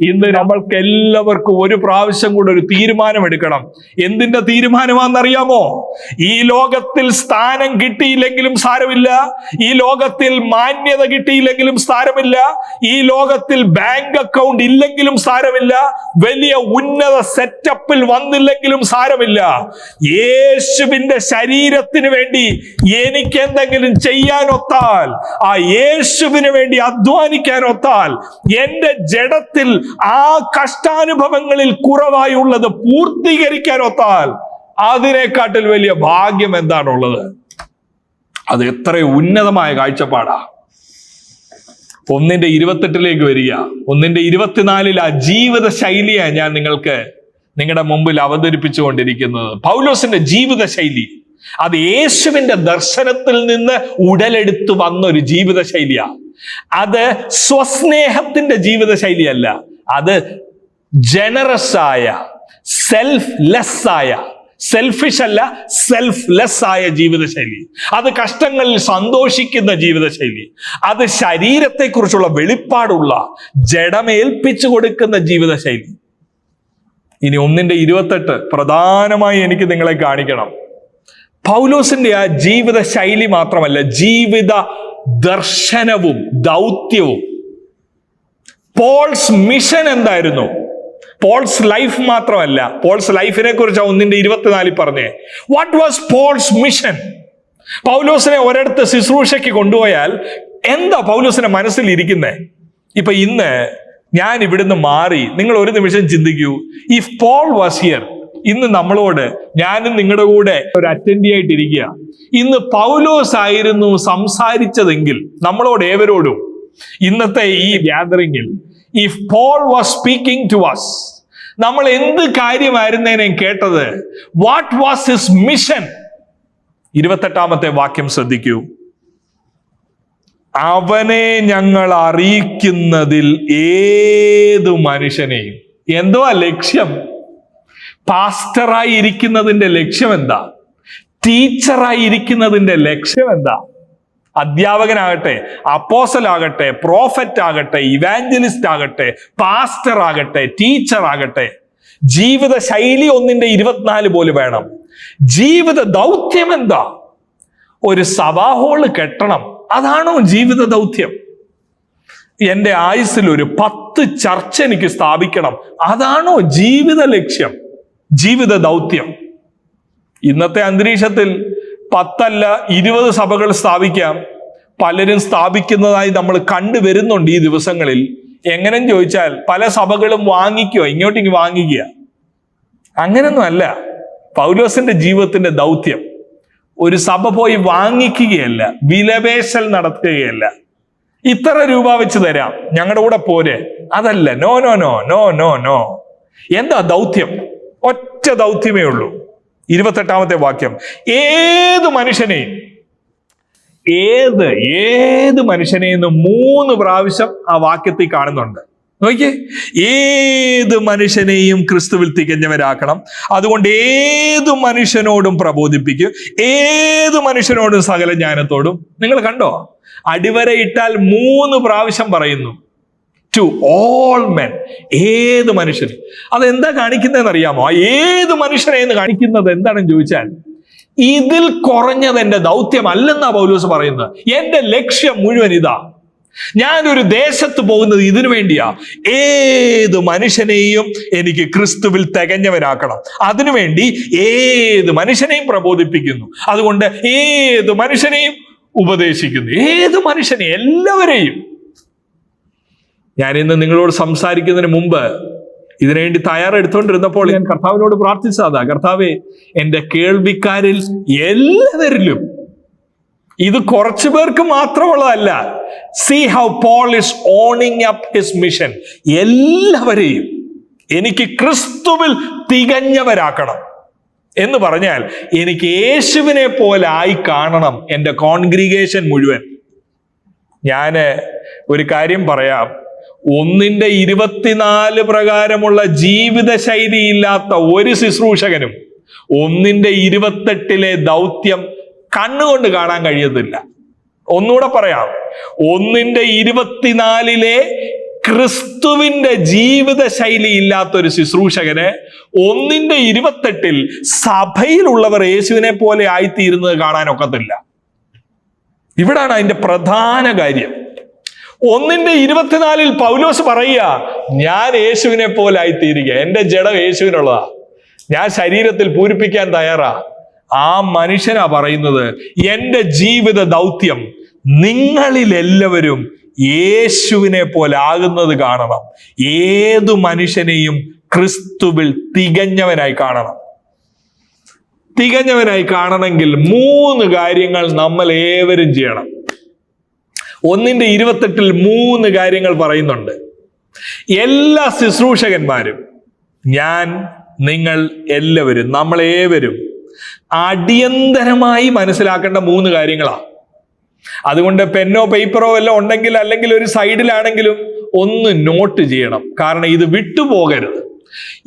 ഇന്ന് നമ്മൾക്ക് എല്ലാവർക്കും ഒരു പ്രാവശ്യം കൂടെ ഒരു തീരുമാനം എടുക്കണം. എന്തിന്റെ തീരുമാനമാണെന്നറിയാമോ? ഈ ലോകത്തിൽ സ്ഥാനം കിട്ടിയില്ലെങ്കിലും സാരമില്ല, ഈ ലോകത്തിൽ മാന്യത കിട്ടിയില്ലെങ്കിലും സാരമില്ല, ഈ ലോകത്തിൽ ബാങ്ക് അക്കൗണ്ട് ഇല്ലെങ്കിലും സാരമില്ല, വലിയ ഉന്നത സെറ്റപ്പിൽ വന്നില്ലെങ്കിലും സാരമില്ല, യേശുവിന്റെ ശരീരത്തിന് വേണ്ടി എനിക്ക് എന്തെങ്കിലും ചെയ്യാനൊത്താൽ, ആ യേശുവിന് വേണ്ടി അധ്വാനിക്കാനൊത്താൽ, എന്റെ ജഡത്തിൽ ആ കഷ്ടാനുഭവങ്ങളിൽ കുറവായുള്ളത് പൂർത്തീകരിക്കാനൊത്താൽ, അതിനെക്കാട്ടിൽ വലിയ ഭാഗ്യം എന്താണുള്ളത്? അത് എത്ര ഉന്നതമായ കാഴ്ചപ്പാടാ. 1:28 വരിക. 1:24 ആ ജീവിത ശൈലിയാണ് ഞാൻ നിങ്ങളുടെ മുമ്പിൽ അവതരിപ്പിച്ചുകൊണ്ടിരിക്കുന്നത്. പൗലോസിന്റെ ജീവിത ശൈലി അത് യേശുവിന്റെ ദർശനത്തിൽ നിന്ന് ഉടലെടുത്തു വന്ന ഒരു ജീവിത ശൈലിയാ. അത് സ്വസ്നേഹത്തിന്റെ ജീവിത ശൈലിയല്ല, അത് ജനറസ് ആയ, സെൽഫ്ലെസ് ആയ, സെൽഫിഷ് അല്ല, സെൽഫ്ലെസ് ആയ ജീവിതശൈലി. അത് കഷ്ടങ്ങളിൽ സന്തോഷിക്കുന്ന ജീവിതശൈലി. അത് ശരീരത്തെക്കുറിച്ചുള്ള വെളിപ്പാടുള്ള, ജഡമേൽപ്പിച്ചു കൊടുക്കുന്ന ജീവിതശൈലി. ഇനി 1:28 പ്രധാനമായി എനിക്ക് നിങ്ങളെ കാണിക്കണം. പൗലോസിന്റെ ആ ജീവിത ശൈലി മാത്രമല്ല, ജീവിത ദർശനവും ദൗത്യവും. പോൾസ് മിഷൻ എന്തായിരുന്നു? പോൾസ് ലൈഫ് മാത്രമല്ല, പോൾസ് ലൈഫിനെ കുറിച്ച് 1:24 പറഞ്ഞേ. What was Paul's mission? പൗലോസിനെ ഒരിടത്ത് ശുശ്രൂഷയ്ക്ക് കൊണ്ടുപോയാൽ എന്താ പൗലോസിന്റെ മനസ്സിൽ ഇരിക്കുന്നേ? ഇപ്പൊ ഇന്ന് ഞാൻ ഇവിടുന്ന് മാറി, നിങ്ങൾ ഒരു നിമിഷം ചിന്തിക്കൂ, ഇഫ് പോൾ വാസ് ഹിയർ, ഇന്ന് നമ്മളോട്, ഞാനും നിങ്ങളുടെ കൂടെ ഒരു അറ്റൻഡി ആയിട്ടിരിക്കുക, ഇന്ന് പൗലോസ് ആയിരുന്നു സംസാരിച്ചതെങ്കിൽ നമ്മളോട് ഏവരോടും ഇന്നത്തെ ഈ ഗ്യാതറിംഗിൽ, if Paul was speaking to us, നമ്മൾ എന്ത് കാര്യമായിരുന്നേനെ കേട്ടത്? What was his mission? 28-ാമത്തെ വാക്യം ശ്രദ്ധിക്കൂ. അവനെ ഞങ്ങൾ അറിയിക്കുന്നതിൽ ഏതു മനുഷ്യനെയും. എന്തോ ലക്ഷ്യം? പാസ്റ്ററായി ഇരിക്കുന്നതിന്റെ ലക്ഷ്യം എന്താ? ടീച്ചറായി ഇരിക്കുന്നതിന്റെ ലക്ഷ്യം എന്താ? അധ്യാപകനാകട്ടെ, അപ്പോസ്റ്റലാകട്ടെ, പ്രോഫറ്റ് ആകട്ടെ, ഇവാഞ്ചലിസ്റ്റ് ആകട്ടെ, പാസ്റ്റർ ആകട്ടെ, ടീച്ചർ ആകട്ടെ, ജീവിത ശൈലി 1:24 പോലെ വേണം. ജീവിത ദൗത്യം എന്താ? ഒരു സഭാ-ഹാള് കെട്ടണം, അതാണോ ജീവിത ദൗത്യം? എന്റെ ആയുസ്സിൽ ഒരു 10 ചർച്ച എനിക്ക് സ്ഥാപിക്കണം, അതാണോ ജീവിത ലക്ഷ്യം, ജീവിത ദൗത്യം? ഇന്നത്തെ അന്തരീക്ഷത്തിൽ 10 അല്ല 20 സഭകൾ സ്ഥാപിക്കാം. പലരും സ്ഥാപിക്കുന്നതായി നമ്മൾ കണ്ടുവരുന്നുണ്ട് ഈ ദിവസങ്ങളിൽ. എങ്ങനെയും ചോദിച്ചാൽ പല സഭകളും വാങ്ങിക്കുക, ഇങ്ങോട്ടേക്ക് വാങ്ങിക്കുക. അങ്ങനൊന്നും അല്ല പൗലോസിന്റെ ജീവിതത്തിന്റെ ദൗത്യം. ഒരു സഭ പോയി വാങ്ങിക്കുകയല്ല, വിലപേശൽ നടത്തുകയല്ല. ഇത്ര രൂപ വെച്ച് തരാം, ഞങ്ങളുടെ കൂടെ പോരെ, അതല്ല. No no no no no no. എന്താ ദൗത്യം? ഒറ്റ ദൗത്യമേ ഉള്ളൂ. 28-ാമത്തെ വാക്യം. ഏത് മനുഷ്യനെയും, ഏത് മനുഷ്യനെയും 3 പ്രാവശ്യം ആ വാക്യത്തിൽ കാണുന്നുണ്ട്. നോക്കിയേ, ഏത് മനുഷ്യനെയും ക്രിസ്തുവിൽ തികഞ്ഞവരാക്കണം, അതുകൊണ്ട് ഏതു മനുഷ്യനോടും പ്രബോധിപ്പിക്കും, ഏത് മനുഷ്യനോടും സകല ജ്ഞാനത്തോടും. നിങ്ങൾ കണ്ടോ? അടിവരയിട്ടാൽ 3 പ്രാവശ്യം പറയുന്നു, ടു ഓൾ മെൻ. ഏത് മനുഷ്യൻ. അതെന്താ കാണിക്കുന്നതെന്ന് അറിയാമോ? ഏത് മനുഷ്യനെ എന്ന് കാണിക്കുന്നത് എന്താണെന്ന് ചോദിച്ചാൽ, ഇതിൽ കുറഞ്ഞത് എന്റെ ദൗത്യം അല്ലെന്നാ പൗലോസ് പറയുന്നത്. എന്റെ ലക്ഷ്യം മുഴുവൻ ഇതാ. ഞാനൊരു ദേശത്ത് പോകുന്നത് ഇതിനു വേണ്ടിയാ. ഏത് മനുഷ്യനെയും എനിക്ക് ക്രിസ്തുവിൽ തികഞ്ഞവരാക്കണം, അതിനുവേണ്ടി ഏത് മനുഷ്യനെയും പ്രബോധിപ്പിക്കുന്നു, അതുകൊണ്ട് ഏത് മനുഷ്യനെയും ഉപദേശിക്കുന്നു. ഏത് മനുഷ്യനെ, എല്ലാവരെയും. ഞാൻ ഇന്ന് നിങ്ങളോട് സംസാരിക്കുന്നതിന് മുമ്പ് ഇതിനുവേണ്ടി തയ്യാറെടുത്തുകൊണ്ടിരുന്നപ്പോൾ ഞാൻ കർത്താവിനോട് പ്രാർത്ഥിച്ചതാ, കർത്താവേ, എന്റെ കേൾവിക്കാരിൽ എല്ലാവരിലും, ഇത് കുറച്ചു പേർക്ക് മാത്രമുള്ളതല്ല, see how Paul is owning up his mission, എല്ലാവരെയും എനിക്ക് ക്രിസ്തുവിൽ തികഞ്ഞവരാക്കണം. എന്ന് പറഞ്ഞാൽ എനിക്ക് യേശുവിനെ പോലെ ആയി കാണണം എൻ്റെ കോൺഗ്രിഗേഷൻ മുഴുവൻ. ഞാൻ ഒരു കാര്യം പറയാം, 1:24 പ്രകാരമുള്ള ജീവിത ശൈലി ഇല്ലാത്ത ഒരു ശുശ്രൂഷകനും 1:28 ദൗത്യം കണ്ണുകൊണ്ട് കാണാൻ കഴിയത്തില്ല. ഒന്നുകൂടെ പറയാം, 1:24 ക്രിസ്തുവിന്റെ ജീവിത ശൈലി ഇല്ലാത്തൊരു ശുശ്രൂഷകന് 1:28 സഭയിലുള്ളവർ യേശുവിനെ പോലെ ആയിത്തീരുന്നത് കാണാനൊക്കത്തില്ല. ഇവിടാണ് അതിന്റെ പ്രധാന കാര്യം. 1:24 പൗലോസ് പറയുക, ഞാൻ യേശുവിനെ പോലെ ആയിത്തീരുക, എന്റെ ജഡം യേശുവിനുള്ളതാ, ഞാൻ ശരീരത്തിൽ പൂരിപ്പിക്കാൻ തയ്യാറാ. ആ മനുഷ്യനാ പറയുന്നത്, എന്റെ ജീവിത ദൗത്യം നിങ്ങളിൽ എല്ലാവരും യേശുവിനെ പോലെ ആകുന്നത് കാണണം. ഏതു മനുഷ്യനെയും ക്രിസ്തുവിൽ തികഞ്ഞവനായി കാണണം. തികഞ്ഞവനായി കാണണമെങ്കിൽ 3 കാര്യങ്ങൾ നമ്മൾ ഏവരും ചെയ്യണം. 1:28 3 കാര്യങ്ങൾ പറയുന്നുണ്ട്. എല്ലാ ശുശ്രൂഷകന്മാരും, ഞാൻ, നിങ്ങൾ എല്ലാവരും, നമ്മളേവരും അടിയന്തരമായി മനസ്സിലാക്കേണ്ട 3 കാര്യങ്ങളാണ്. അതുകൊണ്ട് പെന്നോ പേപ്പറോ എല്ലാം ഉണ്ടെങ്കിൽ, അല്ലെങ്കിൽ ഒരു സൈഡിലാണെങ്കിലും ഒന്ന് നോട്ട് ചെയ്യണം. കാരണം ഇത് വിട്ടുപോകരുത്.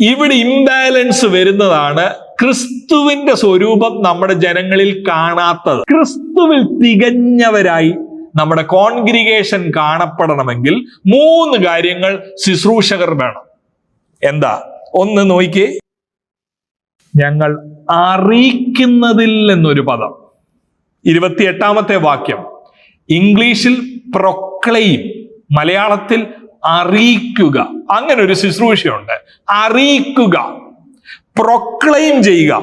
ഇവിടെ ഇംബാലൻസ് വരുന്നതാണ് ക്രിസ്തുവിന്റെ സ്വരൂപം നമ്മുടെ ജനങ്ങളിൽ കാണാത്തത്. ക്രിസ്തുവിൽ തികഞ്ഞവരായി നമ്മുടെ കോൺഗ്രിഗേഷൻ കാണപ്പെടണമെങ്കിൽ 3 കാര്യങ്ങൾ ശുശ്രൂഷകർ വേണം. എന്താ? ഒന്ന് നോക്കിയേ, ഞങ്ങൾ അറിയിക്കുന്നതിൽ എന്നൊരു പദം, 28ാമത്തെ വാക്യം. ഇംഗ്ലീഷിൽ പ്രൊക്ലെയിം, മലയാളത്തിൽ അറിയിക്കുക. അങ്ങനെ ഒരു ശുശ്രൂഷയുണ്ട്, അറിയിക്കുക, പ്രൊക്ലെയിം ചെയ്യുക.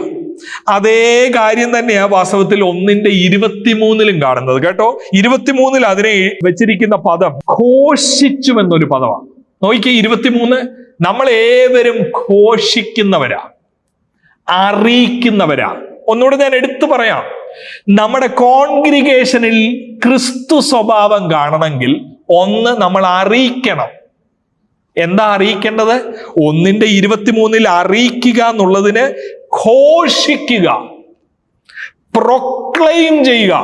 അതേ കാര്യം തന്നെയാ വാസ്തവത്തിൽ 1:23 കാണുന്നത് കേട്ടോ. 23 അതിനെ വെച്ചിരിക്കുന്ന പദം ഘോഷിച്ചു എന്നൊരു പദമാണ്. നോക്കിയേ, 23 നമ്മൾ ഏവരും ഘോഷിക്കുന്നവരാ, അറിയിക്കുന്നവരാ. ഒന്നുകൂടെ ഞാൻ എടുത്തു പറയാം, നമ്മുടെ കോൺഗ്രിഗേഷനിൽ ക്രിസ്തു സ്വഭാവം കാണണമെങ്കിൽ ഒന്ന് നമ്മൾ അറിയിക്കണം. എന്താ അറിയിക്കേണ്ടത്? 1:23 അറിയിക്കുക എന്നുള്ളതിന് ഘോഷിക്കുക, പ്രൊക്ലെയിം ചെയ്യുക.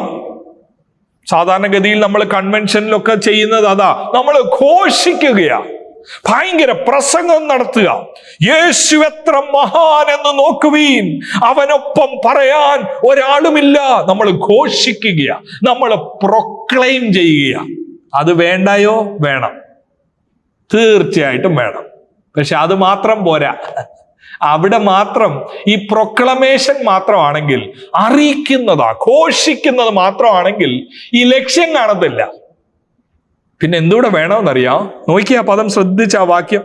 സാധാരണഗതിയിൽ നമ്മൾ കൺവെൻഷനിലൊക്കെ ചെയ്യുന്നത് അതാ, നമ്മൾ ഘോഷിക്കുകയാ, ഭയങ്കര പ്രസംഗം നടത്തുക. യേശു എത്ര മഹാൻ എന്ന് നോക്കുവീൻ, അവനൊപ്പം പറയാൻ ഒരാളുമില്ല. നമ്മൾ ഘോഷിക്കുകയാ, നമ്മൾ പ്രൊക്ലെയിം ചെയ്യുക. അത് വേണ്ടായോ? വേണം, തീർച്ചയായിട്ടും വേണം. പക്ഷെ അത് മാത്രം പോരാ. അവിടെ മാത്രം ഈ പ്രൊക്ലമേഷൻ മാത്രമാണെങ്കിൽ, അറിയിക്കുന്നതാ, ഘോഷിക്കുന്നത് മാത്രമാണെങ്കിൽ ഈ ലക്ഷ്യം കാണത്തില്ല. പിന്നെ എന്തുകൂടെ വേണമെന്നറിയാം? നോക്കിയാ പദം ശ്രദ്ധിച്ച ആ വാക്യം,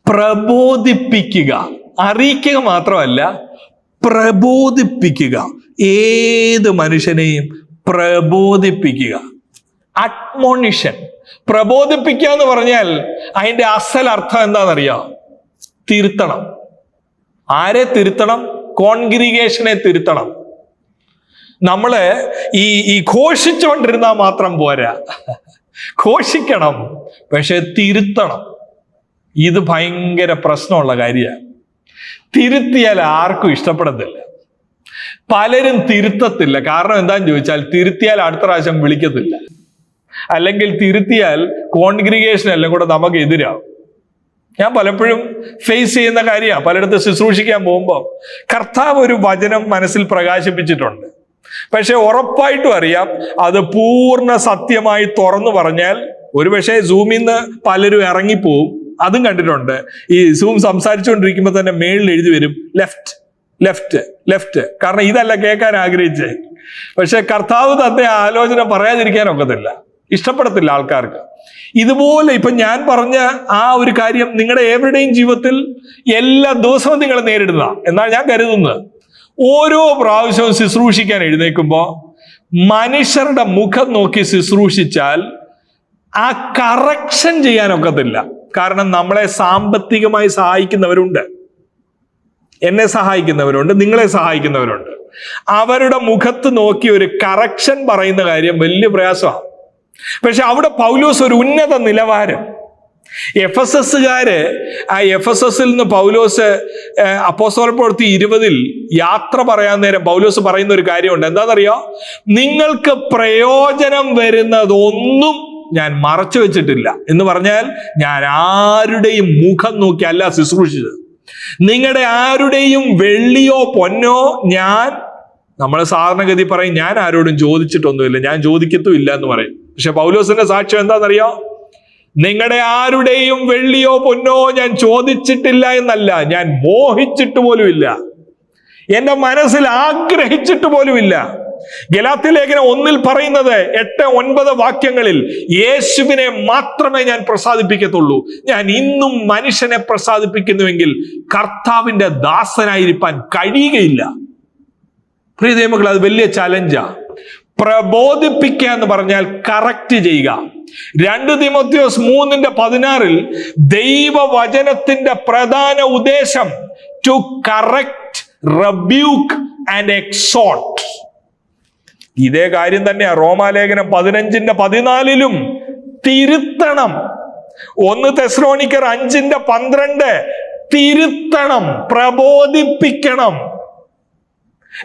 പ്രബോധിപ്പിക്കുക. അറിയിക്കുക മാത്രമല്ല, പ്രബോധിപ്പിക്കുക. ഏത് മനുഷ്യനെയും പ്രബോധിപ്പിക്കുക. അഡ്മോണിഷൻ. പ്രബോധിപ്പിക്കുക എന്ന് പറഞ്ഞാൽ അതിന്റെ അസൽ അർത്ഥം എന്താണെന്നറിയാം? തിരുത്തണം. ആരെ തിരുത്തണം? കോൺഗ്രിഗേഷനെ തിരുത്തണം. നമ്മള് ഈ ഘോഷിച്ചുകൊണ്ടിരുന്നാൽ മാത്രം പോരാ, ഘോഷിക്കണം, പക്ഷെ തിരുത്തണം. ഇത് ഭയങ്കര പ്രശ്നമുള്ള കാര്യമാണ്. തിരുത്തിയാൽ ആർക്കും ഇഷ്ടപ്പെടത്തില്ല. പലരും തിരുത്തത്തില്ല. കാരണം എന്താന്ന് ചോദിച്ചാൽ, തിരുത്തിയാൽ അടുത്ത പ്രാവശ്യം വിളിക്കത്തില്ല, അല്ലെങ്കിൽ തിരുത്തിയാൽ കോൺഗ്രിഗേഷൻ എല്ലാം കൂടെ നമുക്ക് എതിരാവും. ഞാൻ പലപ്പോഴും ഫേസ് ചെയ്യുന്ന കാര്യമാണ്. പലയിടത്ത് ശുശ്രൂഷിക്കാൻ പോകുമ്പോൾ കർത്താവ് ഒരു വചനം മനസ്സിൽ പ്രകാശിപ്പിച്ചിട്ടുണ്ട്. പക്ഷെ ഉറപ്പായിട്ടും അറിയാം, അത് പൂർണ്ണ സത്യമായി തുറന്നു പറഞ്ഞാൽ ഒരുപക്ഷെ സൂമിൽ നിന്ന് പലരും ഇറങ്ങിപ്പോവും. അതും കണ്ടിട്ടുണ്ട്. ഈ സൂം സംസാരിച്ചുകൊണ്ടിരിക്കുമ്പോൾ തന്നെ മേളിൽ എഴുതി വരും ലെഫ്റ്റ് ലെഫ്റ്റ് ലെഫ്റ്റ്. കാരണം ഇതല്ല കേൾക്കാൻ ആഗ്രഹിച്ചേ. പക്ഷെ കർത്താവ് തന്നെ ആലോചന പറയാതിരിക്കാൻ ഒക്കത്തില്ല, ഇഷ്ടപ്പെടത്തില്ല ആൾക്കാർക്ക്. ഇതുപോലെ ഇപ്പൊ ഞാൻ പറഞ്ഞ ആ ഒരു കാര്യം നിങ്ങളുടെ ഏവരുടെയും ജീവിതത്തിൽ എല്ലാ ദിവസവും നിങ്ങൾ നേരിടുന്ന എന്നാണ് ഞാൻ കരുതുന്നത്. ഓരോ പ്രാവശ്യവും ശുശ്രൂഷിക്കാൻ എഴുന്നേൽക്കുമ്പോൾ മനുഷ്യരുടെ മുഖം നോക്കി ശുശ്രൂഷിച്ചാൽ ആ കറക്ഷൻ ചെയ്യാനൊക്കത്തില്ല. കാരണം നമ്മളെ സാമ്പത്തികമായി സഹായിക്കുന്നവരുണ്ട്, എന്നെ സഹായിക്കുന്നവരുണ്ട്, നിങ്ങളെ സഹായിക്കുന്നവരുണ്ട്. അവരുടെ മുഖത്ത് നോക്കി ഒരു കറക്ഷൻ പറയുന്ന കാര്യം വലിയ പ്രയാസമാണ്. പക്ഷെ അവിടെ പൗലോസ് ഒരു ഉന്നത നിലവാരം. എഫെസസുകാര്, ആ എഫെസസിൽ നിന്ന് പൗലോസ് അപ്പോസ്തല പ്രവൃത്തി 20 യാത്ര പറയാൻ നേരം പൗലോസ് പറയുന്ന ഒരു കാര്യമുണ്ട്. എന്താണെന്നറിയോ? നിങ്ങൾക്ക് പ്രയോജനം വരുന്നതൊന്നും ഞാൻ മറച്ചു വെച്ചിട്ടില്ല എന്ന് പറഞ്ഞാൽ, ഞാൻ ആരുടെയും മുഖം നോക്കി അല്ല ശുശ്രൂഷിച്ചത്. നിങ്ങളുടെ ആരുടെയും വെള്ളിയോ പൊന്നോ ഞാൻ നമ്മൾ സാധാരണഗതി പറയും, ഞാൻ ആരോടും ചോദിച്ചിട്ടൊന്നുമില്ല, ഞാൻ ചോദിക്കത്തുമില്ല എന്ന് പറയും. പക്ഷെ പൗലോസിന്റെ സാക്ഷ്യം എന്താണെന്നറിയോ? നിങ്ങളുടെ ആരുടെയും വെള്ളിയോ പൊന്നോ ഞാൻ ചോദിച്ചിട്ടില്ല എന്നല്ല, ഞാൻ മോഹിച്ചിട്ട് പോലുമില്ല, എന്റെ മനസ്സിൽ ആഗ്രഹിച്ചിട്ട് പോലുമില്ല. ഗലാത്യ ലേഖനം 1 പറയുന്നത് 8-9 വാക്യങ്ങളിൽ, യേശുവിനെ മാത്രമേ ഞാൻ പ്രസാദിപ്പിക്കത്തുള്ളൂ. ഞാൻ ഇന്നും മനുഷ്യനെ പ്രസാദിപ്പിക്കുന്നുവെങ്കിൽ കർത്താവിന്റെ ദാസനായിരിക്കാൻ കഴിയുകയില്ല. പ്രിയ ദൈവമക്കളെ, അത് വലിയ ചലഞ്ചാ. പ്രബോധിപ്പിക്കുക എന്ന് പറഞ്ഞാൽ കറക്റ്റ് ചെയ്യുക. 2 തിമോത്തിയോസ് 3:16 ദൈവവചനത്തിന്റെ പ്രധാന ഉദ്ദേശം to correct, rebuke and exhort. ഇതേ കാര്യം തന്നെയാ റോമാലേഖനം 15:14 തിരുത്തണം. 1 തെസ്സലോനിക്കർ 5:12 തിരുത്തണം, പ്രബോധിപ്പിക്കണം.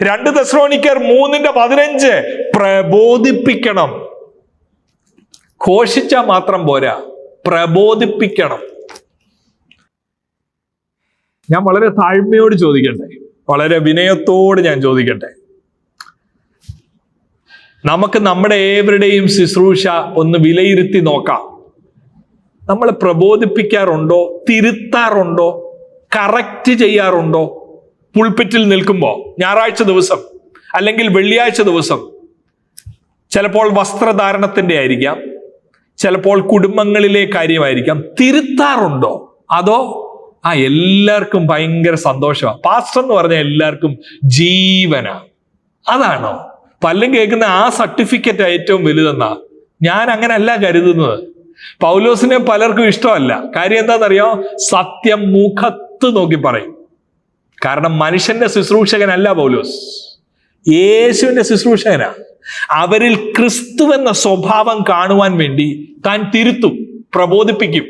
2 തെസ്സലോനിക്കർ 3:15 പ്രബോധിപ്പിക്കണം. ഘോഷിച്ചാൽ മാത്രം പോരാ, പ്രബോധിപ്പിക്കണം. ഞാൻ വളരെ താഴ്മയോട് ചോദിക്കട്ടെ, വളരെ വിനയത്തോട് ഞാൻ ചോദിക്കട്ടെ, നമുക്ക് നമ്മുടെ ഏവരുടെയും ശുശ്രൂഷ ഒന്ന് വിലയിരുത്തി നോക്കാം. നമ്മൾ പ്രബോധിപ്പിക്കാറുണ്ടോ? തിരുത്താറുണ്ടോ? കറക്റ്റ് ചെയ്യാറുണ്ടോ? പുൾപിറ്റിൽ നിൽക്കുമ്പോൾ ഞായറാഴ്ച ദിവസം അല്ലെങ്കിൽ വെള്ളിയാഴ്ച ദിവസം, ചിലപ്പോൾ വസ്ത്രധാരണത്തിന്റെ ആയിരിക്കാം, ചിലപ്പോൾ കുടുംബങ്ങളിലെ കാര്യമായിരിക്കാം, തിരുത്താറുണ്ടോ? അതോ എല്ലാവർക്കും ഭയങ്കര സന്തോഷമാണ്, പാസ്റ്റർ എന്ന് പറഞ്ഞാൽ എല്ലാവർക്കും ജീവനാ, അതാണോ? പലരും കേൾക്കുന്ന ആ സർട്ടിഫിക്കറ്റ് ഏറ്റവും വലുതെന്നാ. ഞാൻ അങ്ങനല്ല കരുതുന്നത്. പൗലോസിനെ പലർക്കും ഇഷ്ടമല്ല. കാര്യം എന്താണെന്നറിയോ? സത്യം മുഖത്ത് നോക്കി പറയും. കാരണം മനുഷ്യന്റെ ശുശ്രൂഷകനല്ല പൗലോസ്, യേശുവിന്റെ ശുശ്രൂഷകനാ. അവരിൽ ക്രിസ്തു എന്ന സ്വഭാവം കാണുവാൻ വേണ്ടി താൻ തിരുത്തും, പ്രബോധിപ്പിക്കും.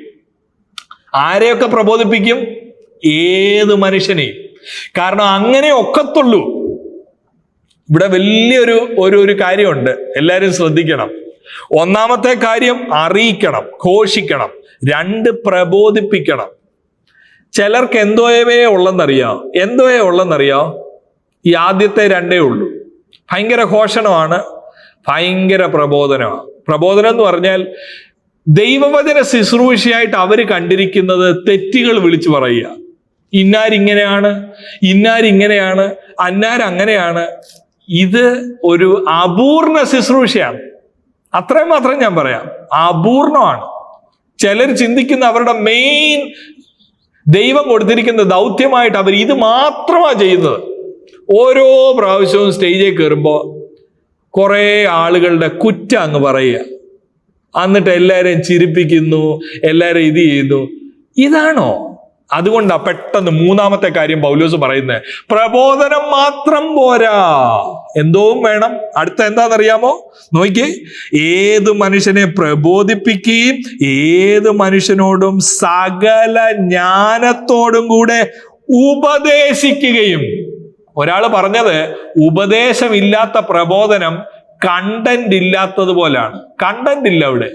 ആരെയൊക്കെ പ്രബോധിപ്പിക്കും? ഏത് മനുഷ്യനെയും. കാരണം അങ്ങനെ ഒക്കത്തുള്ളൂ. ഇവിടെ വലിയൊരു കാര്യമുണ്ട്, എല്ലാവരും ശ്രദ്ധിക്കണം. ഒന്നാമത്തെ കാര്യം അറിയിക്കണം, ഘോഷിക്കണം. 2 പ്രബോധിപ്പിക്കണം. ചിലർക്ക് എന്തോയവേ ഉള്ളെന്നറിയോ? ഈ ആദ്യത്തെ 2 ഉള്ളൂ. ഭയങ്കര ഘോഷണമാണ്, ഭയങ്കര പ്രബോധനമാണ്. പ്രബോധനം എന്ന് പറഞ്ഞാൽ ദൈവവചന ശുശ്രൂഷയായിട്ട് അവർ കണ്ടിരിക്കുന്നത് തെറ്റുകൾ വിളിച്ചു പറയുക. ഇന്നാരിങ്ങനെയാണ്, ഇന്നാരിങ്ങനെയാണ്, അന്നാരങ്ങനെയാണ്. ഇത് ഒരു അപൂർണ ശുശ്രൂഷയാണ്. അത്രയും മാത്രം ഞാൻ പറയാം, അപൂർണമാണ്. ചിലർ ചിന്തിക്കുന്ന അവരുടെ മെയിൻ ദൈവം കൊടുത്തിരിക്കുന്ന ദൗത്യമായിട്ട് അവർ ഇത് മാത്രമാണ് ചെയ്യുന്നത്. ഓരോ പ്രാവശ്യവും സ്റ്റേജിൽ കയറുമ്പോൾ കുറേ ആളുകളുടെ കുറ്റം അങ്ങ് പറയുക, എന്നിട്ട് എല്ലാവരെയും ചിരിപ്പിക്കുന്നു, എല്ലാവരും ഇത് ചെയ്യുന്നു. ഇതാണോ? അതുകൊണ്ടാ പെട്ടെന്ന് 3ാമത്തെ കാര്യം പൗലോസ് പറയുന്നത്, പ്രബോധനം മാത്രം പോരാ, എന്തോവും വേണം. അടുത്ത എന്താണെന്നറിയാമോ? നോക്കിയേ, ഏത് മനുഷ്യനെ പ്രബോധിപ്പിക്കുകയും ഏത് മനുഷ്യനോടും സകല ജ്ഞാനത്തോടും കൂടെ ഉപദേശിക്കുകയും. ഒരാൾ പറഞ്ഞത്, ഉപദേശമില്ലാത്ത പ്രബോധനം കണ്ടന്റ് ഇല്ലാത്തതുപോലാണ്. കണ്ടന്റ് ഇല്ല ഇവിടെ.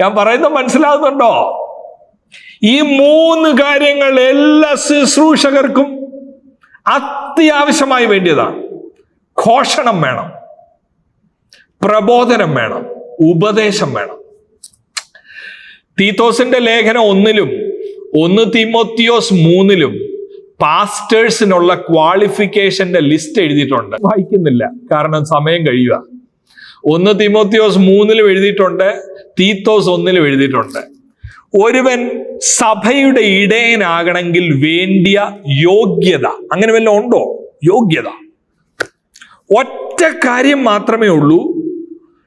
ഞാൻ പറയുന്നത് മനസ്സിലാകുന്നുണ്ടോ? ഈ 3 കാര്യങ്ങൾ എല്ലാ ശുശ്രൂഷകർക്കും അത്യാവശ്യമായി വേണ്ടിയതാണ്. ഘോഷണം വേണം, പ്രബോധനം വേണം, ഉപദേശം വേണം. തീത്തോസിന്റെ ലേഖനം 1-ലും 1 തിമോത്തിയോസ് 3-ലും പാസ്റ്റേഴ്സിനുള്ള ക്വാളിഫിക്കേഷന്റെ ലിസ്റ്റ് എഴുതിയിട്ടുണ്ട്. വായിക്കുന്നില്ല, കാരണം സമയം കഴിയുക. 1 തിമോത്തിയോസ് 3-ലും എഴുതിയിട്ടുണ്ട്, തീത്തോസ് 1-ലും എഴുതിയിട്ടുണ്ട്. ഒരുവൻ സഭയുടെ ഇടയനാകണമെങ്കിൽ വേണ്ടിയ യോഗ്യത, അങ്ങനെ വല്ലതും ഉണ്ടോ? യോഗ്യത ഒറ്റ കാര്യം മാത്രമേ ഉള്ളൂ.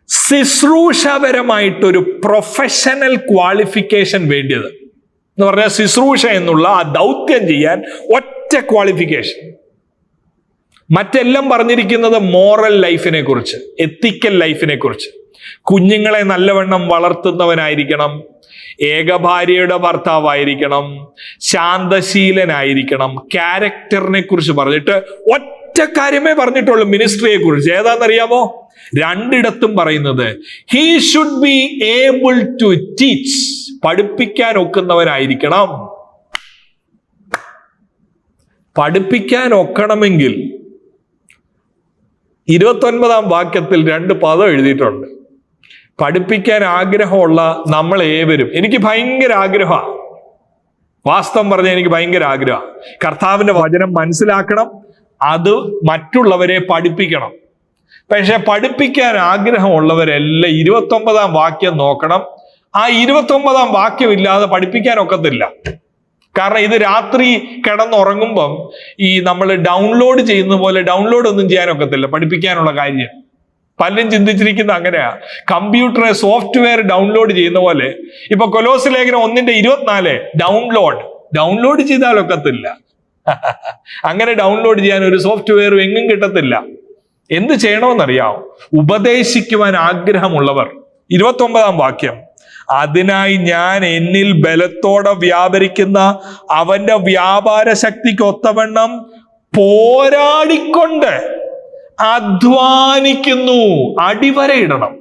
ശുശ്രൂഷപരമായിട്ടൊരു പ്രൊഫഷണൽ ക്വാളിഫിക്കേഷൻ വേണ്ടിയത് എന്ന് പറഞ്ഞാൽ ശുശ്രൂഷ എന്നുള്ള ആ ദൗത്യം ചെയ്യാൻ ഒറ്റ ക്വാളിഫിക്കേഷൻ. മറ്റെല്ലാം പറഞ്ഞിരിക്കുന്നത് മോറൽ ലൈഫിനെ കുറിച്ച്, എത്തിക്കൽ ലൈഫിനെ കുറിച്ച്. കുഞ്ഞുങ്ങളെ നല്ലവണ്ണം വളർത്തുന്നവനായിരിക്കണം, ഏകഭാര്യയുടെ ഭർത്താവായിരിക്കണം, ശാന്തശീലനായിരിക്കണം, ക്യാരക്ടറിനെ കുറിച്ച് പറഞ്ഞിട്ട് ഒറ്റ കാര്യമേ പറഞ്ഞിട്ടുള്ളൂ മിനിസ്ട്രിയെ കുറിച്ച്. ഏതാണെന്നറിയാമോ? 2 പറയുന്നത് he should be able to teach, പഠിപ്പിക്കാൻ ഒക്കുന്നവനായിരിക്കണം. പഠിപ്പിക്കാൻ ഒക്കണമെങ്കിൽ 29-ാം വാക്യത്തിൽ 2 പദം എഴുതിയിട്ടുണ്ട്. പഠിപ്പിക്കാൻ ആഗ്രഹമുള്ള നമ്മൾ ഏവരും, എനിക്ക് ഭയങ്കര ആഗ്രഹമാണ്, വാസ്തവം പറഞ്ഞാൽ എനിക്ക് ഭയങ്കര ആഗ്രഹം, കർത്താവിന്റെ വചനം മനസ്സിലാക്കണം, അത് മറ്റുള്ളവരെ പഠിപ്പിക്കണം. പക്ഷെ പഠിപ്പിക്കാൻ ആഗ്രഹമുള്ളവരെല്ലാം 29-ാം വാക്യം നോക്കണം. ആ 29-ാം വാക്യം ഇല്ലാതെ പഠിപ്പിക്കാൻ ഒക്കത്തില്ല. കാരണം ഇത് രാത്രി കിടന്നുറങ്ങുമ്പം നമ്മൾ ഡൗൺലോഡ് ചെയ്യുന്ന പോലെ ഡൗൺലോഡ് ഒന്നും ചെയ്യാനൊക്കത്തില്ല പഠിപ്പിക്കാനുള്ള കാര്യം. പലരും ചിന്തിച്ചിരിക്കുന്നത് അങ്ങനെയാ, കമ്പ്യൂട്ടറെ സോഫ്റ്റ്വെയർ ഡൗൺലോഡ് ചെയ്യുന്ന പോലെ. ഇപ്പൊ കൊലോസ് ലേഖനം 1:24 ഡൗൺലോഡ് ചെയ്താലൊക്കത്തില്ല. അങ്ങനെ ഡൗൺലോഡ് ചെയ്യാൻ ഒരു സോഫ്റ്റ്വെയറും എങ്ങും കിട്ടത്തില്ല. എന്ത് ചെയ്യണമെന്നറിയാമോ? ഉപദേശിക്കുവാൻ ആഗ്രഹമുള്ളവർ, 29-ാം വാക്യം, അതിനായി ഞാൻ എന്നിൽ ബലത്തോടെ വ്യാപരിക്കുന്ന അവന്റെ വ്യാപാര ശക്തിക്ക് ഒത്തവണ്ണം പോരാടിക്കൊണ്ട് അധ്വാനിക്കുന്നു. അടിവരയിടണം.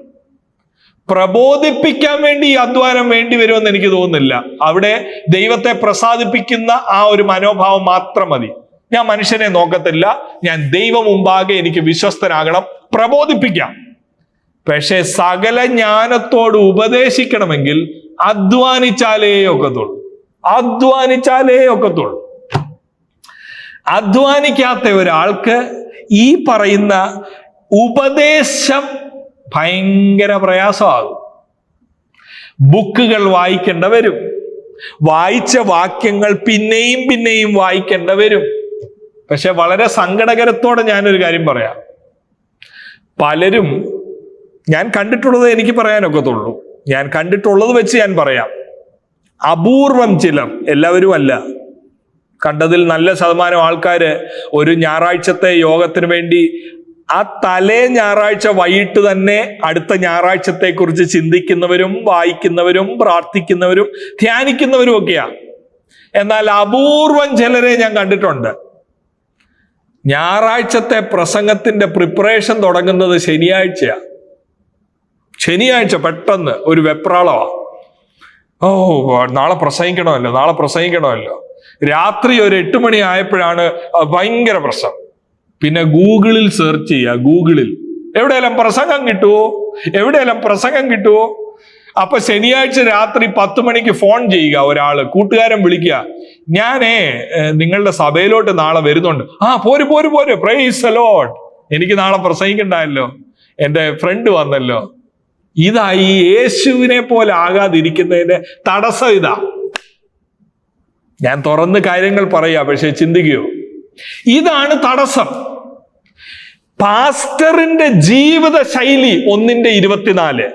പ്രബോധിപ്പിക്കാൻ വേണ്ടി ഈ അധ്വാനം വേണ്ടി വരുമെന്ന് എനിക്ക് തോന്നുന്നില്ല. അവിടെ ദൈവത്തെ പ്രസാദിപ്പിക്കുന്ന ആ ഒരു മനോഭാവം മാത്രം മതി. ഞാൻ മനുഷ്യനെ നോക്കത്തില്ല, ഞാൻ ദൈവം മുമ്പാകെ എനിക്ക് വിശ്വസ്തനാകണം, പ്രബോധിപ്പിക്കാം. പക്ഷെ സകല ജ്ഞാനത്തോട് ഉപദേശിക്കണമെങ്കിൽ അധ്വാനിച്ചാലേ ഒക്കത്തുള്ളൂ. അധ്വാനിക്കാത്ത ഒരാൾക്ക് ഈ പറയുന്ന ഉപദേശം ഭയങ്കര പ്രയാസമാകും. ബുക്കുകൾ വായിക്കേണ്ട വരും, വായിച്ച വാക്യങ്ങൾ പിന്നെയും പിന്നെയും വായിക്കേണ്ട വരും. പക്ഷെ വളരെ സങ്കടകരത്തോടെ ഞാനൊരു കാര്യം പറയാം, പലരും, ഞാൻ കണ്ടിട്ടുള്ളത് എനിക്ക് പറയാനൊക്കത്തുള്ളൂ, ഞാൻ കണ്ടിട്ടുള്ളത് വെച്ച് ഞാൻ പറയാം, അപൂർവം ചിലർ, എല്ലാവരും അല്ല, കണ്ടതിൽ നല്ല ശതമാനം ആൾക്കാര് ഒരു ഞായറാഴ്ചത്തെ യോഗത്തിന് വേണ്ടി ആ തലേ ഞായറാഴ്ച വൈകിട്ട് തന്നെ അടുത്ത ഞായറാഴ്ചത്തെ കുറിച്ച് ചിന്തിക്കുന്നവരും വായിക്കുന്നവരും പ്രാർത്ഥിക്കുന്നവരും ധ്യാനിക്കുന്നവരും ഒക്കെയാണ്. എന്നാൽ അപൂർവം ചിലരെ ഞാൻ കണ്ടിട്ടുണ്ട്, ഞായറാഴ്ചത്തെ പ്രസംഗത്തിന്റെ പ്രിപ്പറേഷൻ തുടങ്ങുന്നത് ശനിയാഴ്ചയാണ്. ശനിയാഴ്ച പെട്ടെന്ന് ഒരു വെപ്രാളമാണ്, നാളെ പ്രസംഗിക്കണമല്ലോ. രാത്രി ഒരു 8 മണി ആയപ്പോഴാണ് ഭയങ്കര പ്രശ്നം. പിന്നെ ഗൂഗിളിൽ സെർച്ച് ചെയ്യുക, ഗൂഗിളിൽ എവിടെയെല്ലാം പ്രസംഗം കിട്ടുമോ. അപ്പൊ ശനിയാഴ്ച രാത്രി 10 മണിക്ക് ഫോൺ ചെയ്യുക, ഒരാള് കൂട്ടുകാരൻ വിളിക്കുക, ഞാനേ നിങ്ങളുടെ സഭയിലോട്ട് നാളെ വരുന്നുണ്ട്. പോര് പ്രൈസ് ദി ലോർഡ്, എനിക്ക് നാളെ പ്രസംഗിക്കണ്ടല്ലോ, എന്റെ ഫ്രണ്ട് വന്നല്ലോ. ഇതായി യേശുവിനെ പോലെ ആകാതിരിക്കുന്നതിന്റെ തടസ്സം ഇതാ. ഞാൻ തുറന്ന് കാര്യങ്ങൾ പറയാ, പക്ഷെ ചിന്തിക്കുകയോ, ഇതാണ് തടസ്സം. പാസ്റ്ററിന്റെ ജീവിത ശൈലി 1:24.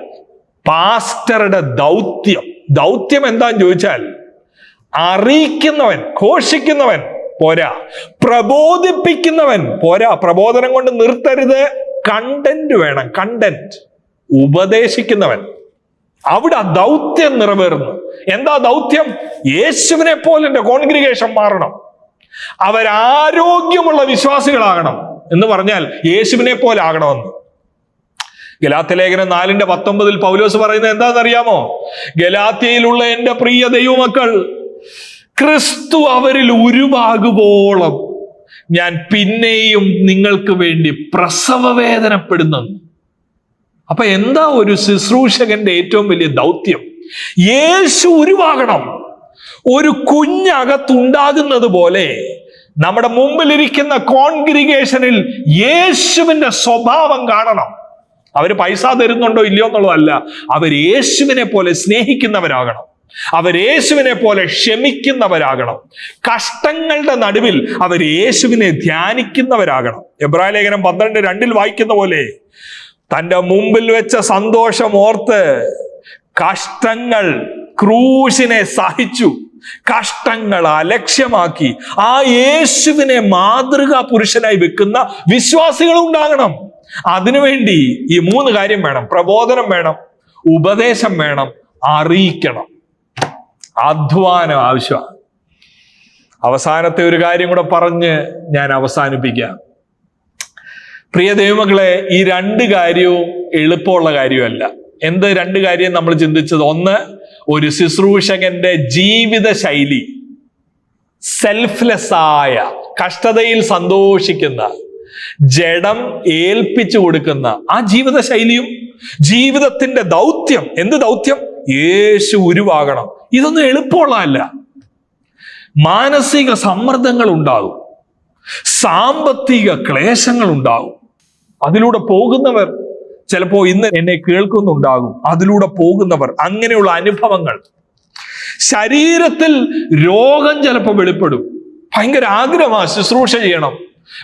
പാസ്റ്ററുടെ ദൗത്യം എന്താന്ന് ചോദിച്ചാൽ, അറിയിക്കുന്നവൻ, ഘോഷിക്കുന്നവൻ പോരാ, പ്രബോധിപ്പിക്കുന്നവൻ പോരാ. പ്രബോധനം കൊണ്ട് നിർത്തരുത്, കണ്ടന്റ് വേണം, കണ്ടന്റ്. ഉപദേശിക്കുന്നവൻ, അവിടെ ആ ദൗത്യം നിറവേറുന്നു. എന്താ ദൗത്യം? യേശുവിനെ പോലെ എൻ്റെ കോൺഗ്രിഗേഷൻ മാറണം, അവരാരോഗ്യമുള്ള വിശ്വാസികളാകണം എന്ന് പറഞ്ഞാൽ യേശുവിനെ പോലെ ആകണമെന്ന്. ഗലാത്യലേഖനം 4:19 പൗലോസ് പറയുന്നത് എന്താണെന്നറിയാമോ? ഗലാത്യയിലുള്ള എൻ്റെ പ്രിയ ദൈവമക്കൾ, ക്രിസ്തു അവരിൽ ഉരുവാകുവോളം ഞാൻ പിന്നെയും നിങ്ങൾക്ക് വേണ്ടി പ്രസവ വേദനപ്പെടുന്നു. അപ്പൊ എന്താ ഒരു ശുശ്രൂഷകന്റെ ഏറ്റവും വലിയ ദൗത്യം? യേശു ഉരുവാകണം. ഒരു കുഞ്ഞകത്തുണ്ടാകുന്നത് പോലെ നമ്മുടെ മുമ്പിലിരിക്കുന്ന കോൺഗ്രിഗേഷനിൽ യേശുവിന്റെ സ്വഭാവം കാണണം. അവര് പൈസ തരുന്നുണ്ടോ ഇല്ലയോ എന്നുള്ളതല്ല, അവർ യേശുവിനെ പോലെ സ്നേഹിക്കുന്നവരാകണം, അവർ യേശുവിനെ പോലെ ക്ഷമിക്കുന്നവരാകണം, കഷ്ടങ്ങളുടെ നടുവിൽ അവർ യേശുവിനെ ധ്യാനിക്കുന്നവരാകണം. എബ്രായ ലേഖനം 12:2 വായിക്കുന്ന പോലെ, തൻ്റെ മുമ്പിൽ വെച്ച സന്തോഷം ഓർത്ത് കഷ്ടങ്ങൾ, ക്രൂശിനെ സഹിച്ചു, കഷ്ടങ്ങൾ അലക്ഷ്യമാക്കി ആ യേശുവിനെ മാതൃകാ പുരുഷനായി വെക്കുന്ന വിശ്വാസികൾ ഉണ്ടാകണം. അതിനുവേണ്ടി ഈ 3 കാര്യം വേണം: പ്രബോധനം വേണം, ഉപദേശം വേണം, അറിയിക്കണം. അധ്വാനം ആവശ്യമാണ്. അവസാനത്തെ ഒരു കാര്യം കൂടെ പറഞ്ഞ് ഞാൻ അവസാനിപ്പിക്കാം. പ്രിയ ദൈവമക്കളെ, ഈ 2 കാര്യവും എളുപ്പമുള്ള കാര്യമല്ല. എന്ത് 2 കാര്യം നമ്മൾ ചിന്തിച്ചത്? ഒന്ന്, ഒരു ശുശ്രൂഷകന്റെ ജീവിത ശൈലി സെൽഫ്ലെസ് ആയ, കഷ്ടതയിൽ സന്തോഷിക്കുന്ന, ജഡം ഏൽപ്പിച്ചു കൊടുക്കുന്ന ആ ജീവിത ശൈലിയും ജീവിതത്തിന്റെ ദൗത്യം, എന്ത് ദൗത്യം? യേശു ഉരുവാകണം. ഇതൊന്നും എളുപ്പമുള്ളതല്ല. മാനസിക സമ്മർദ്ദങ്ങൾ ഉണ്ടാകും, സാമ്പത്തിക ക്ലേശങ്ങൾ ഉണ്ടാകും. അതിലൂടെ പോകുന്നവർ ചിലപ്പോ ഇന്ന് എന്നെ കേൾക്കുന്നുണ്ടാകും. അതിലൂടെ പോകുന്നവർ, അങ്ങനെയുള്ള അനുഭവങ്ങൾ. ശരീരത്തിൽ രോഗം ചിലപ്പോൾ വെളിപ്പെടും. ഭയങ്കര ആഗ്രഹമാണ് ശുശ്രൂഷ ചെയ്യണം,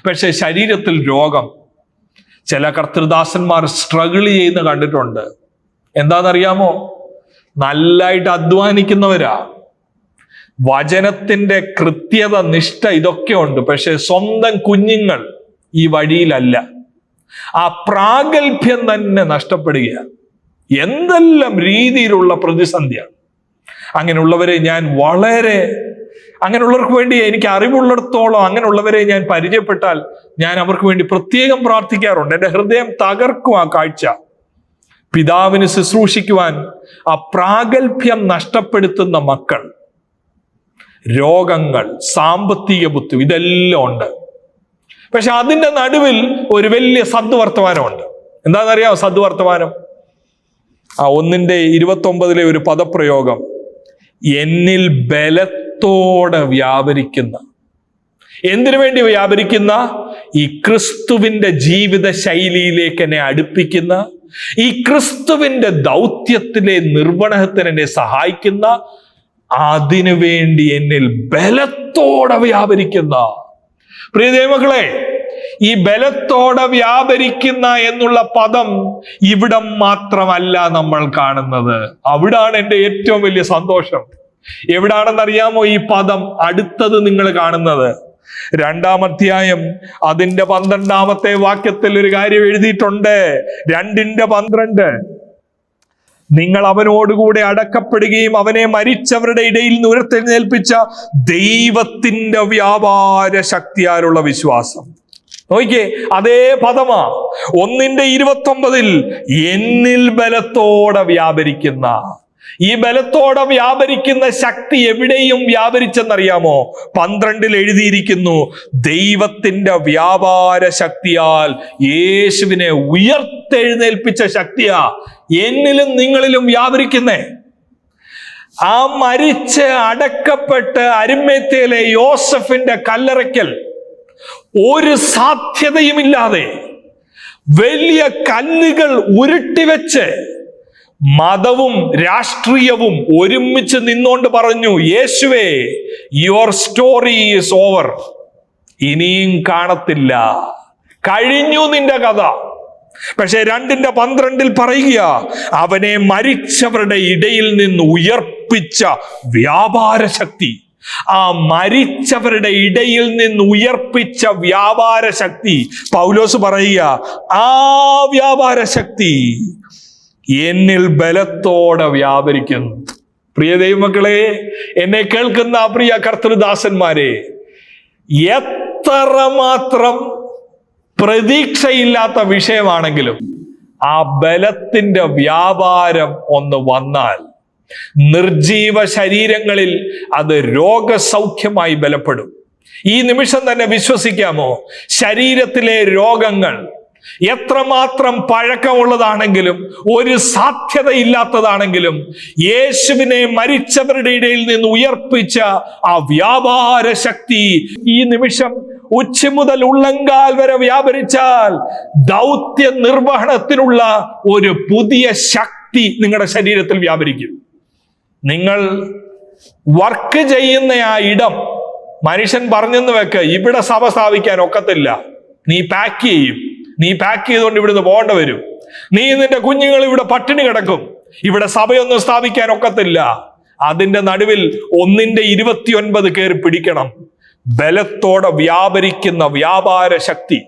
പക്ഷെ ശരീരത്തിൽ രോഗം. ചില കർത്തൃദാസന്മാർ സ്ട്രഗിൾ ചെയ്യുന്ന കണ്ടിട്ടുണ്ട്. എന്താണെന്നറിയാമോ? നല്ലായിട്ട് അധ്വാനിക്കുന്നവരാ, വചനത്തിന്റെ കൃത്യത, നിഷ്ഠ ഇതൊക്കെ ഉണ്ട്, പക്ഷെ സ്വന്തം കുഞ്ഞുങ്ങൾ ഈ വഴിയിലല്ല. ആ പ്രാഗൽഭ്യം തന്നെ നഷ്ടപ്പെടുകയാണ്. എന്തെല്ലാം രീതിയിലുള്ള പ്രതിസന്ധിയാണ്. അങ്ങനെയുള്ളവരെ ഞാൻ അങ്ങനെയുള്ളവർക്ക് വേണ്ടി എനിക്ക് അറിവുള്ളിടത്തോളം അങ്ങനെയുള്ളവരെ ഞാൻ പരിചയപ്പെട്ടാൽ ഞാൻ അവർക്ക് വേണ്ടി പ്രത്യേകം പ്രാർത്ഥിക്കാറുണ്ട്. എൻ്റെ ഹൃദയം തകർക്കും ആ കാഴ്ച. പിതാവിന് ശുശ്രൂഷിക്കുവാൻ ആ പ്രാഗൽഭ്യം നഷ്ടപ്പെടുത്തുന്ന മക്കൾ, രോഗങ്ങൾ, സാമ്പത്തിക ബുദ്ധി, ഇതെല്ലാം ഉണ്ട്. പക്ഷെ അതിൻ്റെ നടുവിൽ ഒരു വലിയ സദ്വർത്തമാനമുണ്ട്. എന്താണെന്നറിയാമോ സദ്വർത്തമാനം? 1:29 ഒരു പദപ്രയോഗം, എന്നിൽ ബലത്തോടെ വ്യാപരിക്കുന്ന. എന്തിനു വേണ്ടി വ്യാപരിക്കുന്ന? ഈ ക്രിസ്തുവിന്റെ ജീവിത ശൈലിയിലേക്ക് എന്നെ അടുപ്പിക്കുന്ന, ഈ ക്രിസ്തുവിന്റെ ദൗത്യത്തിലെ നിർവഹണത്തിന് എന്നെ സഹായിക്കുന്ന, അതിനു വേണ്ടി എന്നിൽ ബലത്തോടെ വ്യാപരിക്കുന്ന. പ്രിയ ദൈവമക്കളെ, ഈ ബലത്തോടെ വ്യാപരിക്കുന്ന എന്നുള്ള പദം ഇവിടം മാത്രമല്ല നമ്മൾ കാണുന്നത്. അവിടാണ് എൻ്റെ ഏറ്റവും വലിയ സന്തോഷം. എവിടാണെന്നറിയാമോ ഈ പദം? അടുത്തത് നിങ്ങൾ കാണുന്നത് 2-ാം അധ്യായം അതിന്റെ 12-ാമത്തെ വാക്യത്തിൽ ഒരു കാര്യം എഴുതിയിട്ടുണ്ട്. 2:12, നിങ്ങൾ അവനോടുകൂടെ അടക്കപ്പെടുകയും അവനെ മരിച്ചവരുടെ ഇടയിൽ നിന്ന് ഉയർത്തെഴുന്നേൽപ്പിച്ച ദൈവത്തിന്റെ വ്യാപാര ശക്തിയാലുള്ള വിശ്വാസം. നോക്കിക്കേ, അതേ പദമാ 1:29 എന്നിൽ ബലത്തോടെ വ്യാപരിക്കുന്ന. ഈ ബലത്തോടെ വ്യാപരിക്കുന്ന ശക്തി എവിടെയും വ്യാപരിച്ചെന്നറിയാമോ? 12 എഴുതിയിരിക്കുന്നു, ദൈവത്തിന്റെ വ്യാപാര ശക്തിയാൽ യേശുവിനെ ഉയർത്തെഴുന്നേൽപ്പിച്ച ശക്തിയാ എന്നിലും നിങ്ങളിലും വ്യാപരിക്കുന്നേ. ആ മരിച്ച് അടക്കപ്പെട്ട് അരിമത്ഥ്യയിലെ യോസഫിന്റെ കല്ലറയ്ക്കൽ ഒരു സാധ്യതയുമില്ലാതെ വലിയ കല്ലുകൾ ഉരുട്ടിവെച്ച് മതവും രാഷ്ട്രീയവും ഒരുമിച്ച് നിന്നുകൊണ്ട് പറഞ്ഞു, യേശുവേ, യുവർ സ്റ്റോറി ഈസ് ഓവർ. ഇനിയും കാണത്തില്ല, കഴിഞ്ഞു നിന്റെ കഥ. പക്ഷെ 2:12 പറയുക, അവനെ മരിച്ചവരുടെ ഇടയിൽ നിന്ന് ഉയർപ്പിച്ച വ്യാപാര ശക്തി. ആ മരിച്ചവരുടെ ഇടയിൽ നിന്ന് ഉയർപ്പിച്ച വ്യാപാര ശക്തി, പൗലോസ് പറയുക, ആ വ്യാപാര ശക്തി എന്നിൽ ബലത്തോടെ വ്യാപരിക്കുന്നു. പ്രിയ ദൈവമക്കളെ, എന്നെ കേൾക്കുന്ന പ്രിയ കർത്തൃദാസന്മാരെ, എത്രമാത്രം പ്രതീക്ഷയില്ലാത്ത വിഷയമാണെങ്കിലും ആ ബലത്തിന്റെ വ്യാപാരം ഒന്ന് വന്നാൽ നിർജീവ ശരീരങ്ങളിൽ അത് രോഗസൗഖ്യമായി ബലപ്പെടും. ഈ നിമിഷം തന്നെ വിശ്വസിക്കാമോ? ശരീരത്തിലെ രോഗങ്ങൾ എത്രമാത്രം പഴക്കമുള്ളതാണെങ്കിലും ഒരു സാധ്യതയില്ലാത്തതാണെങ്കിലും യേശുവിനെ മരിച്ചവരുടെ ഇടയിൽ നിന്ന് ഉയർപ്പിച്ച ആ വ്യാപാര ശക്തി ഈ നിമിഷം ഉച്ച മുതൽ ഉള്ളങ്കാൽ വരെ വ്യാപരിച്ചാൽ ദൗത്യ നിർവഹണത്തിനുള്ള ഒരു പുതിയ ശക്തി നിങ്ങളുടെ ശരീരത്തിൽ വ്യാപരിക്കും. നിങ്ങൾ വർക്ക് ചെയ്യുന്ന ആ ഇടം മനുഷ്യൻ പറഞ്ഞെന്ന് വെക്ക്, ഇവിടെ സഭ സ്ഥാപിക്കാൻ ഒക്കത്തില്ല, നീ പാക്ക് ചെയ്യും, നീ പാക്ക് ചെയ്തുകൊണ്ട് ഇവിടുന്ന് പോകേണ്ടി വരും, നീ നിന്റെ കുഞ്ഞുങ്ങൾ ഇവിടെ പട്ടിണി കിടക്കും, ഇവിടെ സഭയൊന്നും സ്ഥാപിക്കാൻ ഒക്കത്തില്ല. അതിന്റെ നടുവിൽ 1:29 കയറി പിടിക്കണം. ബലത്തോടെ വ്യാപരിക്കുന്ന വ്യാപാര ശക്തി.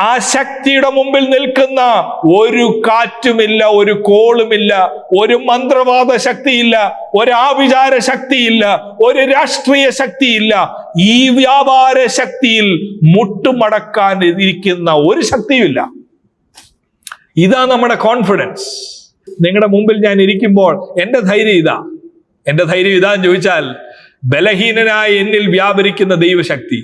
ആ ശക്തിയുടെ മുമ്പിൽ നിൽക്കുന്ന ഒരു കാറ്റുമില്ല, ഒരു കോളുമില്ല, ഒരു മന്ത്രവാദ ശക്തിയില്ല, ഒരു ആഭിചാര ശക്തിയില്ല, ഒരു രാഷ്ട്രീയ ശക്തിയില്ല. ഈ വ്യാപാര ശക്തിയിൽ മുട്ടുമടക്കാൻ ഇരിക്കുന്ന ഒരു ശക്തിയുമില്ല. ഇതാ നമ്മുടെ കോൺഫിഡൻസ്. നിങ്ങളുടെ മുമ്പിൽ ഞാൻ ഇരിക്കുമ്പോൾ എൻ്റെ ധൈര്യം ഇതാ. എൻ്റെ ധൈര്യം ഇതാന്ന് ചോദിച്ചാൽ, ബലഹീനനായ എന്നിൽ വ്യാപരിക്കുന്ന ദൈവശക്തി,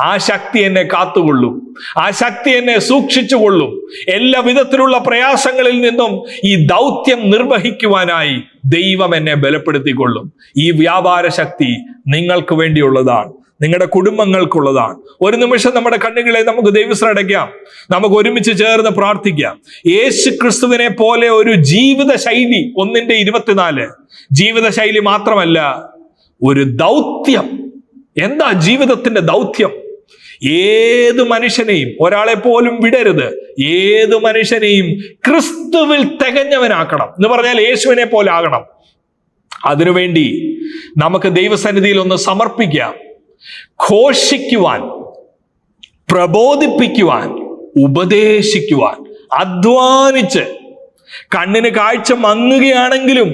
ആ ശക്തി എന്നെ കാത്തുകൊള്ളും, ആ ശക്തി എന്നെ സൂക്ഷിച്ചുകൊള്ളും. എല്ലാ വിധത്തിലുള്ള പ്രയാസങ്ങളിൽ നിന്നും ഈ ദൗത്യം നിർവഹിക്കുവാനായി ദൈവം എന്നെ ബലപ്പെടുത്തിക്കൊള്ളും. ഈ വ്യാപാര ശക്തി നിങ്ങൾക്ക് വേണ്ടിയുള്ളതാണ്, നിങ്ങളുടെ കുടുംബങ്ങൾക്കുള്ളതാണ്. ഒരു നിമിഷം നമ്മുടെ കണ്ണുകളെ നമുക്ക് ദൈവസന്നിധിയിൽ അടയ്ക്കാം. നമുക്ക് ഒരുമിച്ച് ചേർന്ന് പ്രാർത്ഥിക്കാം. യേശു ക്രിസ്തുവിനെ പോലെ ഒരു ജീവിത ശൈലി, 1:24, ജീവിത ശൈലി മാത്രമല്ല, ഒരു ദൗത്യം. എന്താ ജീവിതത്തിന്റെ ദൗത്യം? ഏത് മനുഷ്യനെയും, ഒരാളെ പോലും വിടരുത്, ഏത് മനുഷ്യനെയും ക്രിസ്തുവിൽ തികഞ്ഞവനാക്കണം എന്ന് പറഞ്ഞാൽ യേശുവിനെ പോലെ ആകണം. അതിനുവേണ്ടി നമുക്ക് ദൈവസന്നിധിയിൽ ഒന്ന് സമർപ്പിക്കാം. ഘോഷിക്കുവാൻ, പ്രബോധിപ്പിക്കുവാൻ, ഉപദേശിക്കുവാൻ, അധ്വാനിച്ച്, കണ്ണിന് കാഴ്ച മങ്ങുകയാണെങ്കിലും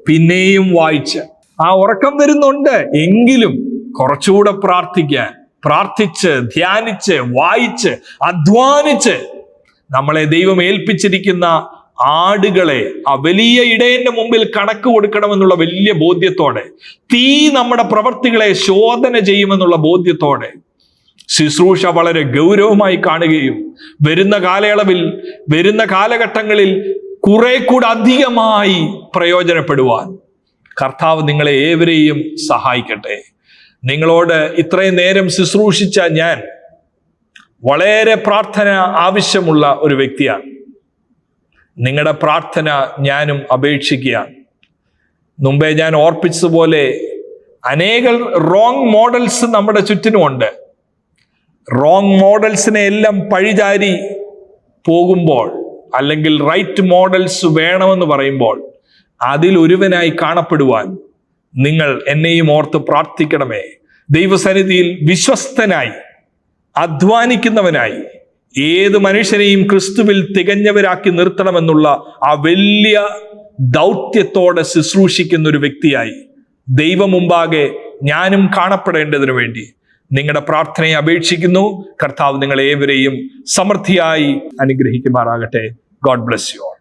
പിന്നെയും വായിച്ച്, ആ ഉറക്കം വരുന്നുണ്ട് എങ്കിലും കുറച്ചുകൂടെ പ്രാർത്ഥിക്കാൻ, പ്രാർത്ഥിച്ച്, ധ്യാനിച്ച്, വായിച്ച്, അധ്വാനിച്ച് നമ്മളെ ദൈവം ഏൽപ്പിച്ചിരിക്കുന്ന ആടുകളെ ആ വലിയ ഇടയന്റെ മുമ്പിൽ കണക്ക് കൊടുക്കണമെന്നുള്ള വലിയ ബോധ്യത്തോടെ, തീ നമ്മുടെ പ്രവർത്തികളെ ശോധന ചെയ്യുമെന്നുള്ള ബോധ്യത്തോടെ ശുശ്രൂഷ വളരെ ഗൗരവമായി കാണുകയും വരുന്ന കാലയളവിൽ, വരുന്ന കാലഘട്ടങ്ങളിൽ കുറെ കൂടെ അധികമായി പ്രയോജനപ്പെടുവാൻ കർത്താവ് നിങ്ങളെ ഏവരെയും സഹായിക്കട്ടെ. നിങ്ങളോട് ഇത്രയും നേരം ശുശ്രൂഷിച്ച ഞാൻ വളരെ പ്രാർത്ഥന ആവശ്യമുള്ള ഒരു വ്യക്തിയാണ്. നിങ്ങളുടെ പ്രാർത്ഥന ഞാനും അപേക്ഷിക്കുകയാണ്. മുമ്പേ ഞാൻ ഓർപ്പിച്ചതുപോലെ അനേകം റോങ് മോഡൽസ് നമ്മുടെ ചുറ്റിനുമുണ്ട്. റോങ് മോഡൽസിനെ എല്ലാം പഴിചാരി പോകുമ്പോൾ, അല്ലെങ്കിൽ റൈറ്റ് മോഡൽസ് വേണമെന്ന് പറയുമ്പോൾ, അതിലൊരുവനായി കാണപ്പെടുവാൻ നിങ്ങൾ എന്നെയും ഓർത്ത് പ്രാർത്ഥിക്കണമേ. ദൈവസന്നിധിയിൽ വിശ്വസ്തനായി, അധ്വാനിക്കുന്നവനായി, ഏത് മനുഷ്യനെയും ക്രിസ്തുവിൽ തികഞ്ഞവരാക്കി നിർത്തണമെന്നുള്ള ആ വലിയ ദൗത്യത്തോടെ ശുശ്രൂഷിക്കുന്ന ഒരു വ്യക്തിയായി ദൈവം മുമ്പാകെ ഞാനും കാണപ്പെടേണ്ടതിനു വേണ്ടി നിങ്ങളുടെ പ്രാർത്ഥനയെ അപേക്ഷിക്കുന്നു. കർത്താവ് നിങ്ങളെ ഏവരെയും സമൃദ്ധിയായി അനുഗ്രഹിക്കുമാറാകട്ടെ. God bless you all.